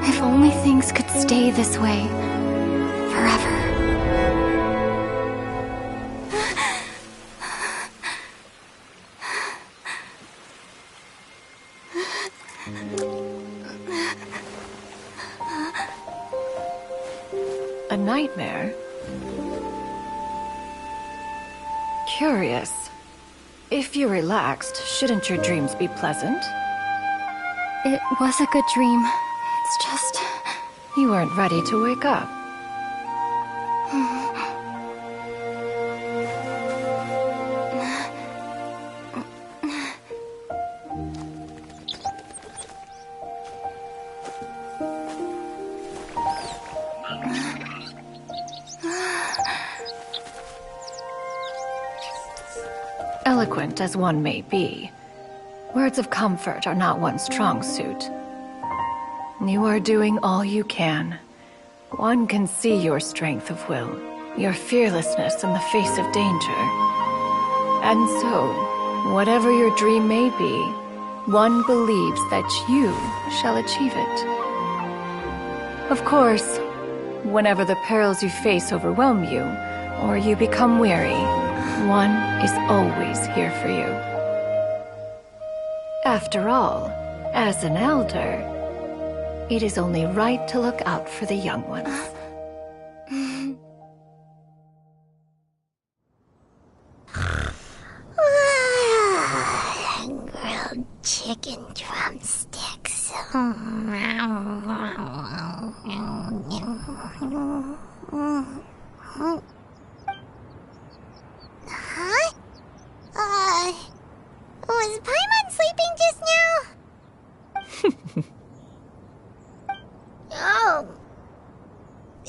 U: If only things could stay this way forever.
C: A nightmare? Curious. If you're relaxed, shouldn't your dreams be pleasant?
U: It was a good dream. It's just...
C: You weren't ready to wake up. Eloquent as one may be, words of comfort are not one's strong suit. You are doing all you can. One can see your strength of will, your fearlessness in the face of danger. And so, whatever your dream may be, one believes that you shall achieve it. Of course, whenever the perils you face overwhelm you, or you become weary, one is always here for you. After all, as an elder, it is only right to look out for the young ones.
B: Grilled chicken drumsticks. Huh? Was Paimon sleeping just now?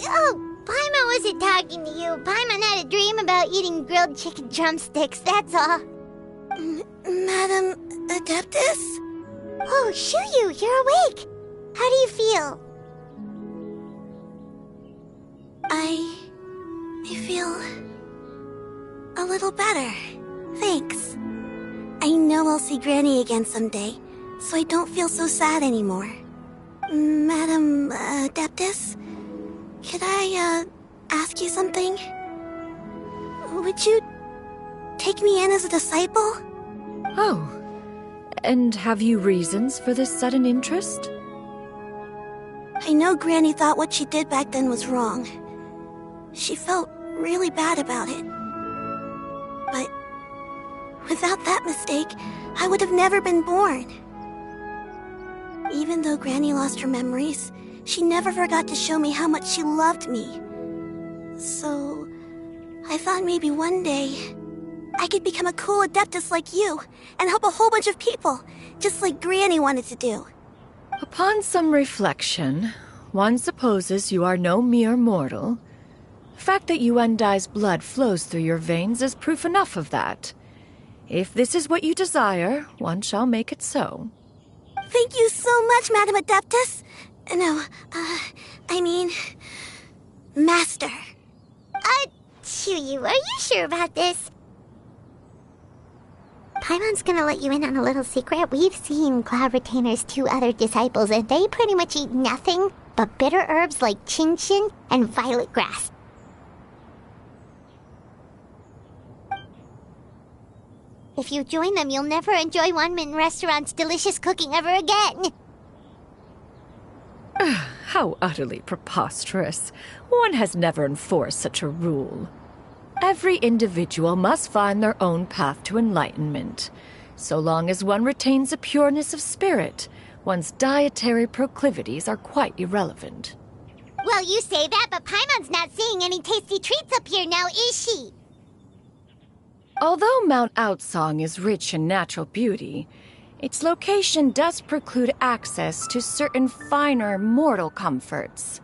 B: Oh, Paimon wasn't talking to you. Paimon had a dream about eating grilled chicken drumsticks, that's all.
J: Madam Adeptus?
B: Oh, Shuyu, you're awake. How do you feel?
J: I feel a little better. Thanks. I know I'll see Granny again someday, so I don't feel so sad anymore. Madam Adeptus, could I ask you something? Would you take me in as a disciple?
C: Oh, and have you reasons for this sudden interest?
J: I know Granny thought what she did back then was wrong. She felt really bad about it. But without that mistake, I would have never been born. Even though Granny lost her memories, she never forgot to show me how much she loved me. So, I thought maybe one day I could become a cool Adeptus like you and help a whole bunch of people, just like Granny wanted to do.
C: Upon some reflection, one supposes you are no mere mortal. The fact that Yuendai's blood flows through your veins is proof enough of that. If this is what you desire, one shall make it so.
J: Thank you so much, Madam Adeptus. No, I mean... Master.
B: Chuyu, are you sure about this? Paimon's gonna let you in on a little secret. We've seen Cloud Retainer's 2 other disciples, and they pretty much eat nothing but bitter herbs like Chinchin and violet grass. If you join them, you'll never enjoy Wanmin Restaurant's delicious cooking ever again.
C: How utterly preposterous. One has never enforced such a rule. Every individual must find their own path to enlightenment. So long as one retains a pureness of spirit, one's dietary proclivities are quite irrelevant.
B: Well, you say that, but Paimon's not seeing any tasty treats up here now, is she?
C: Although Mount Outsong is rich in natural beauty, Its location does preclude access to certain finer mortal comforts.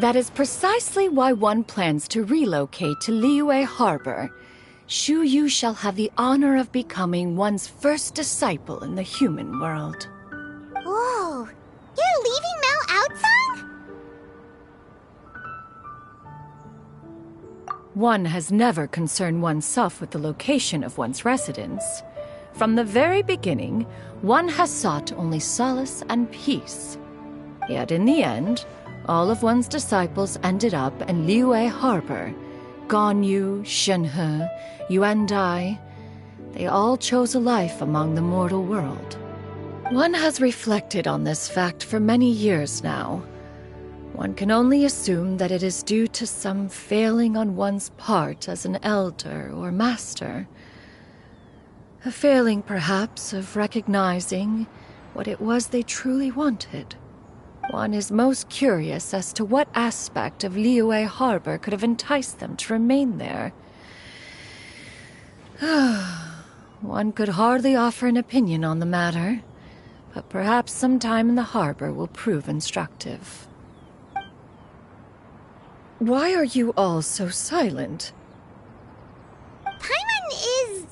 C: That is precisely why one plans to relocate to Liyue Harbor. Shu Yu shall have the honor of becoming one's first disciple in the human world.
B: Whoa! You're leaving Mount Outsong?
C: One has never concerned oneself with the location of one's residence. From the very beginning, one has sought only solace and peace. Yet in the end, all of one's disciples ended up in Liyue Harbor. Ganyu, Shenhe, Yuandai, they all chose a life among the mortal world. One has reflected on this fact for many years now. One can only assume that it is due to some failing on one's part as an elder or master. A failing, perhaps, of recognizing what it was they truly wanted. One is most curious as to what aspect of Liyue Harbor could have enticed them to remain there. One could hardly offer an opinion on the matter, but perhaps some time in the harbor will prove instructive. Why are you all so silent?
B: Paimon is,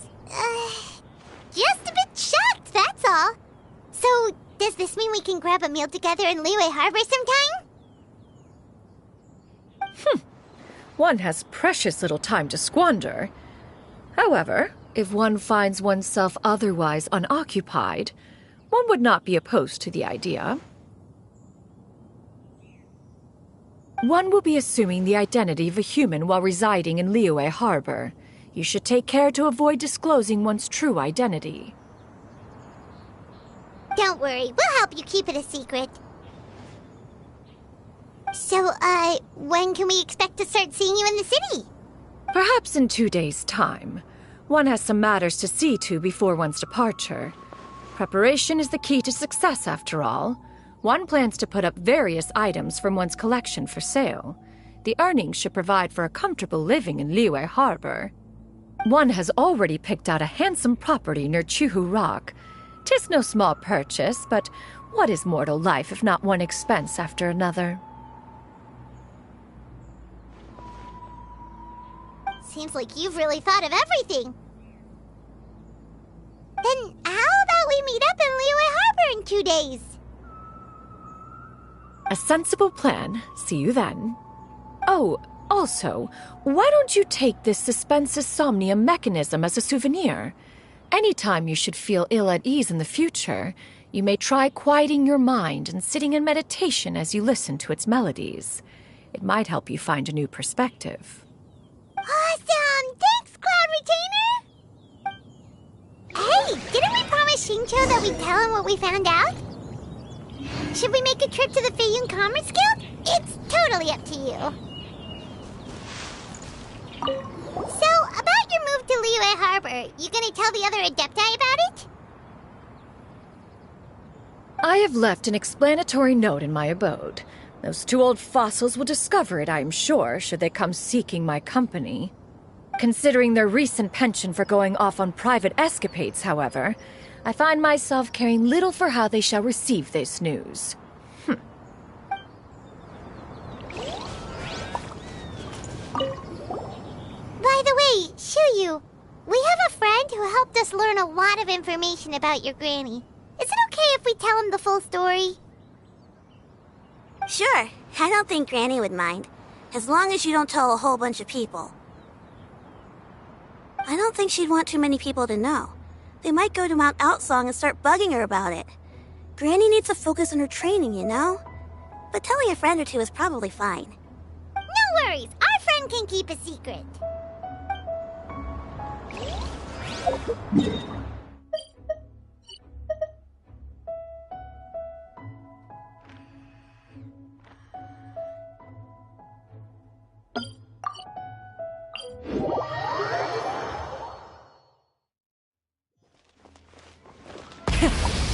B: just a bit shocked, that's all. So, does this mean we can grab a meal together in Liyue Harbor sometime?
C: One has precious little time to squander. However, if one finds oneself otherwise unoccupied, one would not be opposed to the idea. One will be assuming the identity of a human while residing in Liyue Harbor. You should take care to avoid disclosing one's true identity.
B: Don't worry, we'll help you keep it a secret. So, when can we expect to start seeing you in the city?
C: Perhaps in 2 days' time. One has some matters to see to before one's departure. Preparation is the key to success, after all. One plans to put up various items from one's collection for sale. The earnings should provide for a comfortable living in Liyue Harbor. One has already picked out a handsome property near Chuhu Rock. 'Tis no small purchase, but what is mortal life if not one expense after another?
B: Seems like you've really thought of everything. Then how about we meet up in Liyue Harbor in 2 days?
C: A sensible plan. See you then. Oh, also, why don't you take this suspensus somnium mechanism as a souvenir? Anytime you should feel ill at ease in the future, you may try quieting your mind and sitting in meditation as you listen to its melodies. It might help you find a new perspective.
B: Awesome! Thanks, Cloud Retainer! Hey, didn't we promise Xingqiu that we'd tell him what we found out? Should we make a trip to the Feiyun Commerce Guild? It's totally up to you. So, about your move to Liyue Harbor, you gonna tell the other Adepti about it?
C: I have left an explanatory note in my abode. Those 2 old fossils will discover it, I am sure, should they come seeking my company. Considering their recent penchant for going off on private escapades, however, I find myself caring little for how they shall receive this news.
B: By the way, Shuyu, we have a friend who helped us learn a lot of information about your granny. Is it okay if we tell him the full story?
J: Sure, I don't think Granny would mind, as long as you don't tell a whole bunch of people. I don't think she'd want too many people to know. They might go to Mount Outsong and start bugging her about it. Granny needs to focus on her training, you know? But telling a friend or two is probably fine.
B: No worries, our friend can keep a secret.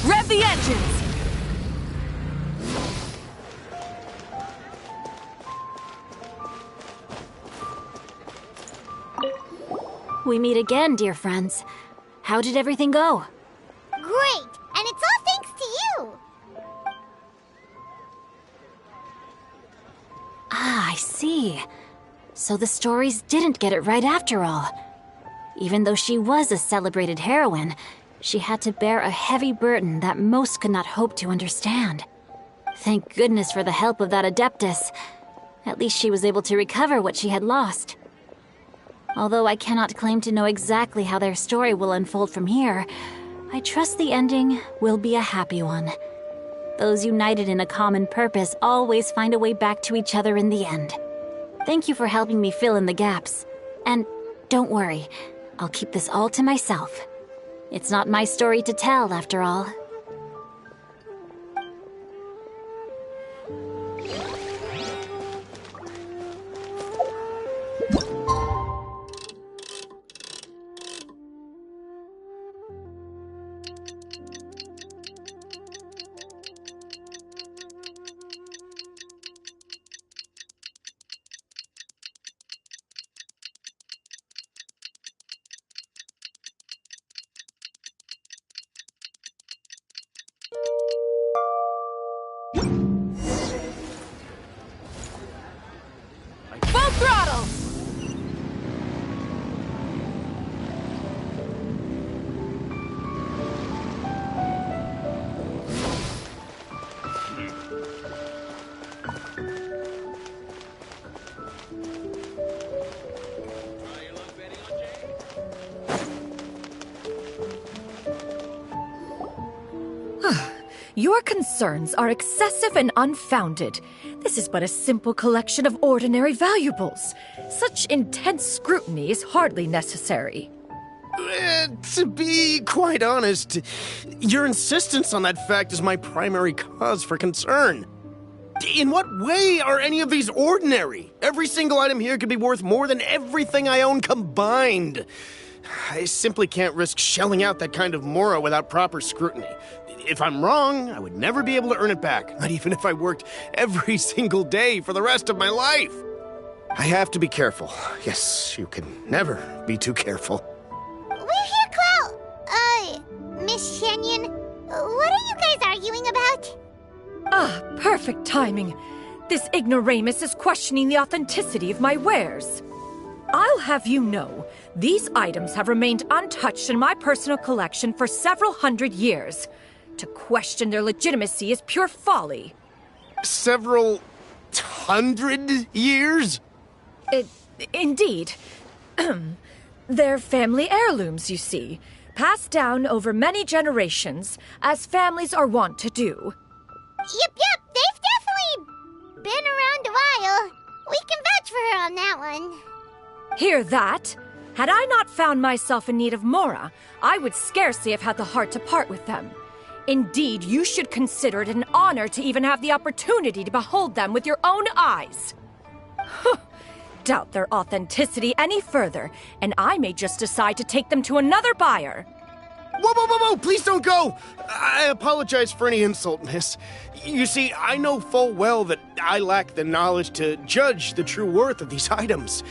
Q: Rev the engines!
L: We meet again, dear friends. How did everything go?
B: Great! And it's all thanks to you.
L: Ah, I see. So the stories didn't get it right after all. Even though she was a celebrated heroine, she had to bear a heavy burden that most could not hope to understand. Thank goodness for the help of that Adeptus. At least she was able to recover what she had lost. Although I cannot claim to know exactly how their story will unfold from here, I trust the ending will be a happy one. Those united in a common purpose always find a way back to each other in the end. Thank you for helping me fill in the gaps. And don't worry, I'll keep this all to myself. It's not my story to tell, after all.
Q: Full throttle!
C: Your concerns are excessive and unfounded. This is but a simple collection of ordinary valuables. Such intense scrutiny is hardly necessary.
D: To be quite honest, your insistence on that fact is my primary cause for concern. In what way are any of these ordinary? Every single item here could be worth more than everything I own combined. I simply can't risk shelling out that kind of mora without proper scrutiny. If I'm wrong, I would never be able to earn it back, not even if I worked every single day for the rest of my life. I have to be careful. Yes, you can never be too careful.
B: We're here, Clow. Miss Shenyan, what are you guys arguing about?
C: Ah, perfect timing. This ignoramus is questioning the authenticity of my wares. I'll have you know, these items have remained untouched in my personal collection for several hundred years. To question their legitimacy is pure folly.
D: Several hundred years?
C: Indeed. They're family heirlooms, you see, passed down over many generations, as families are wont to do.
B: Yep, they've definitely been around a while. We can vouch for her on that one.
C: Hear that? Had I not found myself in need of mora, I would scarcely have had the heart to part with them. Indeed, you should consider it an honor to even have the opportunity to behold them with your own eyes. Doubt their authenticity any further, and I may just decide to take them to another buyer.
D: Whoa, please don't go! I apologize for any insult, miss. You see, I know full well that I lack the knowledge to judge the true worth of these items.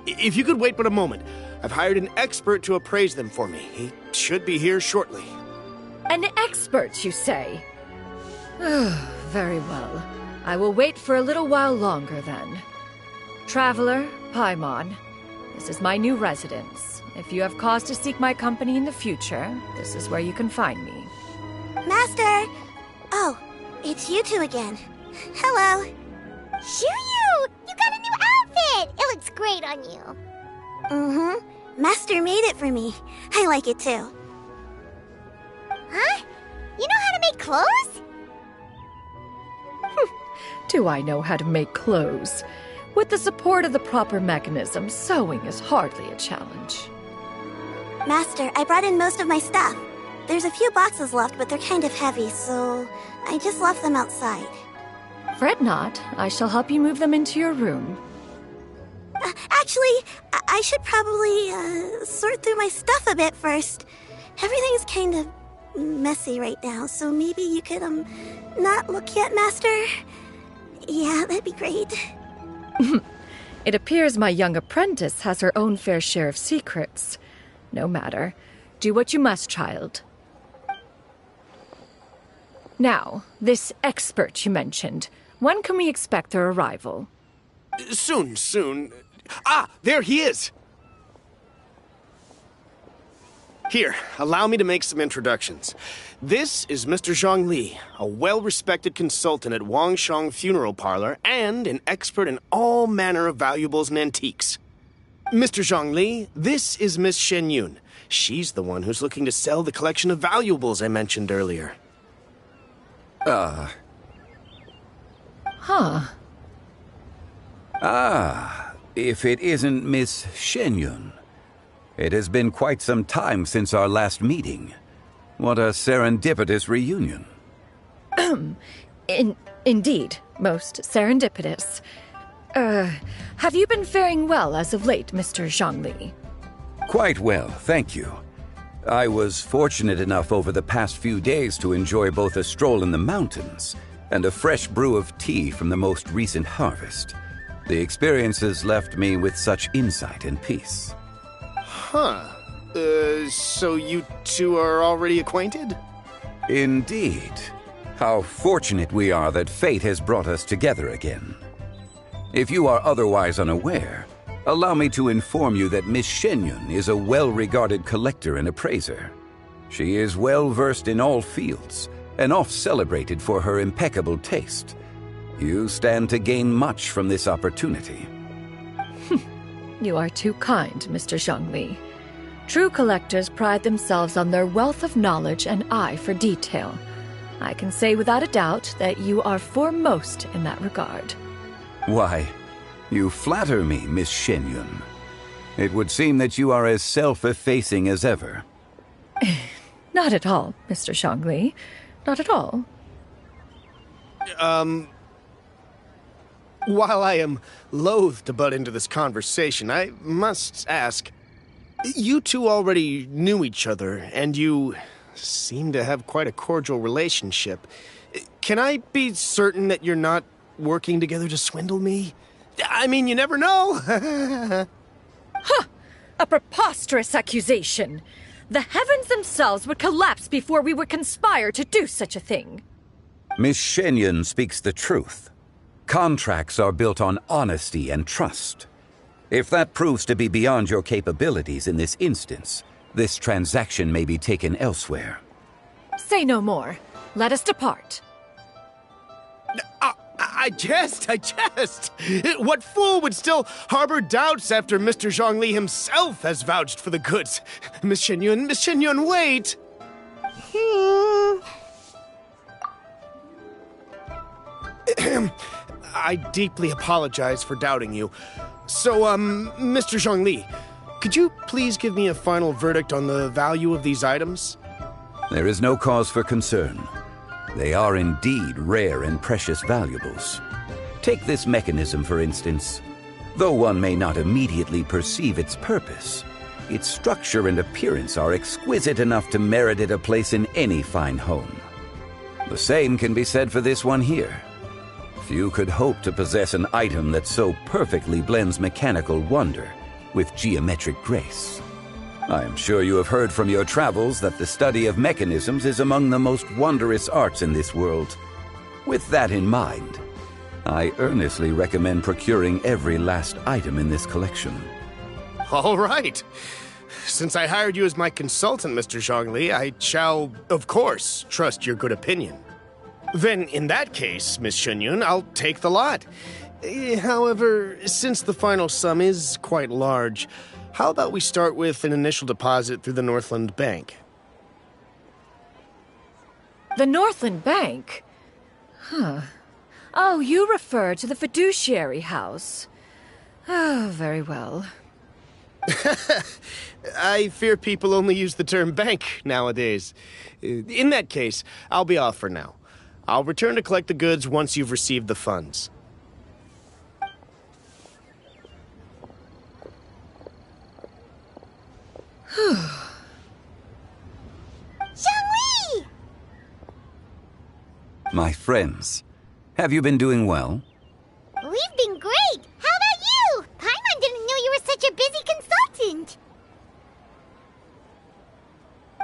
D: If you could wait but a moment, I've hired an expert to appraise them for me. He should be here shortly.
C: An expert, you say? Very well. I will wait for a little while longer, then. Traveler, Paimon, this is my new residence. If you have cause to seek my company in the future, this is where you can find me.
J: Master! Oh, it's you two again. Hello.
B: Shiryu! You got a new outfit! It looks great on you.
J: Mm-hmm. Master made it for me. I like it too.
B: Huh? You know how to make clothes?
C: Do I know how to make clothes? With the support of the proper mechanism, sewing is hardly a challenge.
J: Master, I brought in most of my stuff. There's a few boxes left, but they're kind of heavy, so I just left them outside.
C: Fret not. I shall help you move them into your room.
J: Actually, I should probably sort through my stuff a bit first. Everything's kind of messy right now, so maybe you could, not look yet, Master? Yeah, that'd be great.
C: It appears my young apprentice has her own fair share of secrets. No matter. Do what you must, child. Now, this expert you mentioned, when can we expect their arrival?
D: Soon. Ah, there he is! Here, allow me to make some introductions. This is Mr. Zhongli, a well-respected consultant at Wangshang Funeral Parlor and an expert in all manner of valuables and antiques. Mr. Zhongli, this is Miss Shen Yun. She's the one who's looking to sell the collection of valuables I mentioned earlier.
C: Huh.
F: If it isn't Miss Shen Yun. It has been quite some time since our last meeting. What a serendipitous reunion.
C: Indeed, most serendipitous. Have you been faring well as of late, Mr. Zhongli?
F: Quite well, thank you. I was fortunate enough over the past few days to enjoy both a stroll in the mountains and a fresh brew of tea from the most recent harvest. The experiences left me with such insight and peace.
D: Huh. So you two are already acquainted?
F: Indeed. How fortunate we are that fate has brought us together again. If you are otherwise unaware, allow me to inform you that Miss Shen Yun is a well-regarded collector and appraiser. She is well-versed in all fields, and oft-celebrated for her impeccable taste. You stand to gain much from this opportunity.
C: You are too kind, Mr. Zhongli. True collectors pride themselves on their wealth of knowledge and eye for detail. I can say without a doubt that you are foremost in that regard.
F: Why, you flatter me, Miss Shen Yun. It would seem that you are as self-effacing as ever.
C: Not at all, Mr. Zhongli. Not at all.
D: While I am loath to butt into this conversation, I must ask, you two already knew each other, and you seem to have quite a cordial relationship. Can I be certain that you're not working together to swindle me? I mean, you never know.
C: Huh! A preposterous accusation. The heavens themselves would collapse before we would conspire to do such a thing.
F: Miss Shen Yun speaks the truth. Contracts are built on honesty and trust. If that proves to be beyond your capabilities in this instance, this transaction may be taken elsewhere.
C: Say no more. Let us depart.
D: I jest. What fool would still harbor doubts after Mr. Zhongli himself has vouched for the goods? Miss Shen Yun, wait! I deeply apologize for doubting you. So, Mr. Zhongli, could you please give me a final verdict on the value of these items?
F: There is no cause for concern. They are indeed rare and precious valuables. Take this mechanism, for instance. Though one may not immediately perceive its purpose, its structure and appearance are exquisite enough to merit it a place in any fine home. The same can be said for this one here. Few could hope to possess an item that so perfectly blends mechanical wonder with geometric grace. I am sure you have heard from your travels that the study of mechanisms is among the most wondrous arts in this world. With that in mind, I earnestly recommend procuring every last item in this collection.
D: All right. Since I hired you as my consultant, Mr. Zhongli, I shall, of course, trust your good opinion. Then, in that case, Miss Shen Yun, I'll take the lot. However, since the final sum is quite large, how about we start with an initial deposit through the Northland Bank?
C: The Northland Bank? Huh. Oh, you refer to the fiduciary house. Oh, very well.
D: I fear people only use the term bank nowadays. In that case, I'll be off for now. I'll return to collect the goods once you've received the funds.
B: Zhongli!
F: My friends, have you been doing well?
B: We've been great! How about you? Paimon didn't know you were such a busy consultant!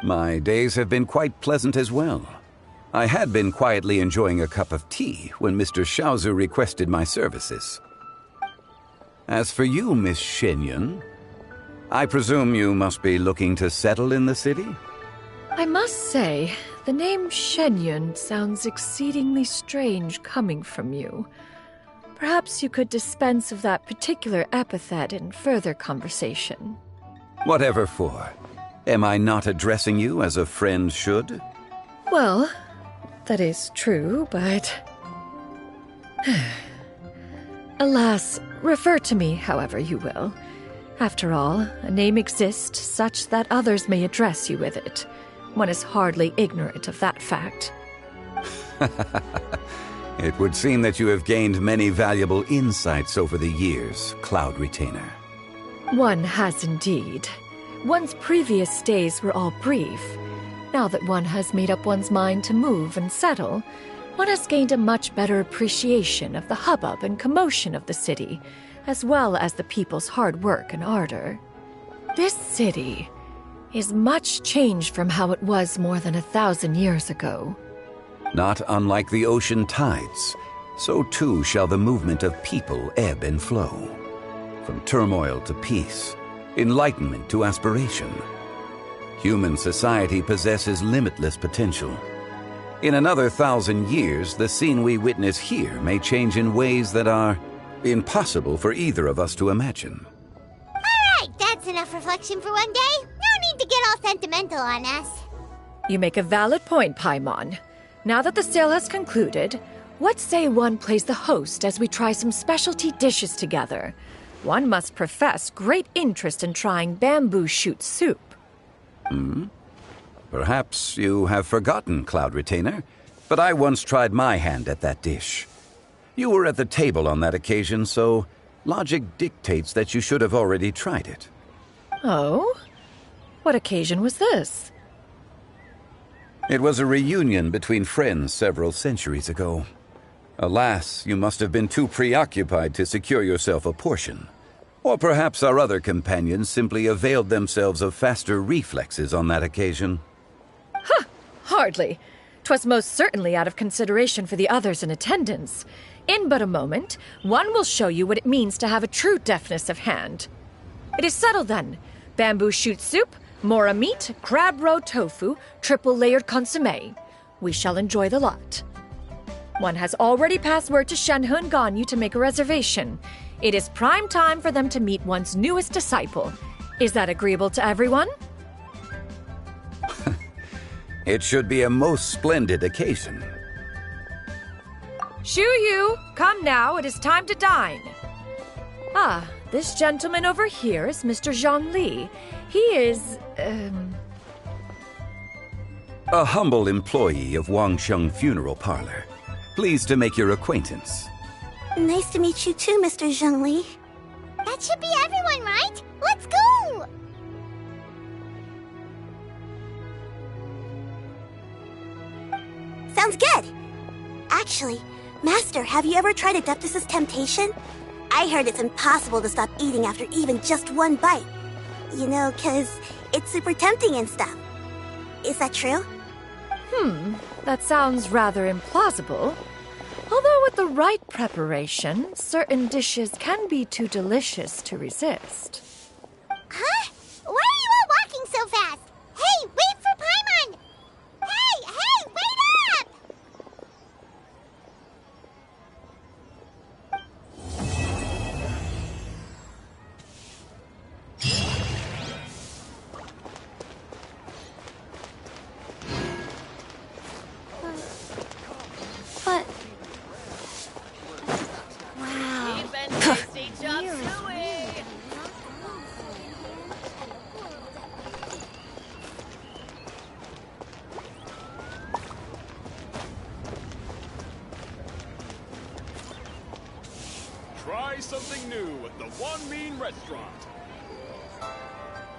F: My days have been quite pleasant as well. I had been quietly enjoying a cup of tea when Mr. Xiaozu requested my services. As for you, Miss Shenyun, I presume you must be looking to settle in the city?
C: I must say, the name Shenyun sounds exceedingly strange coming from you. Perhaps you could dispense of that particular epithet in further conversation.
F: Whatever for. Am I not addressing you as a friend should?
C: Well, that is true, but... Alas, refer to me however you will. After all, a name exists such that others may address you with it. One is hardly ignorant of that fact.
F: It would seem that you have gained many valuable insights over the years, Cloud Retainer.
C: One has indeed. One's previous days were all brief. Now that one has made up one's mind to move and settle, one has gained a much better appreciation of the hubbub and commotion of the city, as well as the people's hard work and ardor. This city is much changed from how it was more than 1,000 years ago.
F: Not unlike the ocean tides, so too shall the movement of people ebb and flow. From turmoil to peace, enlightenment to aspiration. Human society possesses limitless potential. In another 1,000 years, the scene we witness here may change in ways that are impossible for either of us to imagine.
B: Alright, that's enough reflection for one day. No need to get all sentimental on us.
C: You make a valid point, Paimon. Now that the sale has concluded, what say one plays the host as we try some specialty dishes together? One must profess great interest in trying bamboo shoot soup.
F: Perhaps you have forgotten, Cloud Retainer, but I once tried my hand at that dish. You were at the table on that occasion, so logic dictates that you should have already tried it.
C: Oh? What occasion was this?
F: It was a reunion between friends several centuries ago. Alas, you must have been too preoccupied to secure yourself a portion. Or perhaps our other companions simply availed themselves of faster reflexes on that occasion.
C: Ha! Hardly. 'Twas most certainly out of consideration for the others in attendance. In but a moment, one will show you what it means to have a true deftness of hand. It is settled then. Bamboo shoot soup, mora meat, crab roe tofu, triple-layered consommé. We shall enjoy the lot. One has already passed word to Shenhe and Ganyu to make a reservation. It is prime time for them to meet one's newest disciple. Is that agreeable to everyone?
F: It should be a most splendid occasion.
C: Shu Yu, come now, it is time to dine. Ah, this gentleman over here is Mr. Zhang Li. He is,
F: A humble employee of Wangsheng Funeral Parlor. Pleased to make your acquaintance.
J: Nice to meet you too, Mr. Zhengli.
B: That should be everyone, right? Let's go!
J: Sounds good. Actually, Master, have you ever tried Adeptus' temptation? I heard it's impossible to stop eating after even just one bite. You know, 'cause it's super tempting and stuff. Is that true?
C: That sounds rather implausible. Although with the right preparation, certain dishes can be too delicious to resist.
B: Huh? Why are you all walking so fast? Hey, wait for Paimon! Hey, wait up!
U: But...
H: Try something new at the One Mean Restaurant.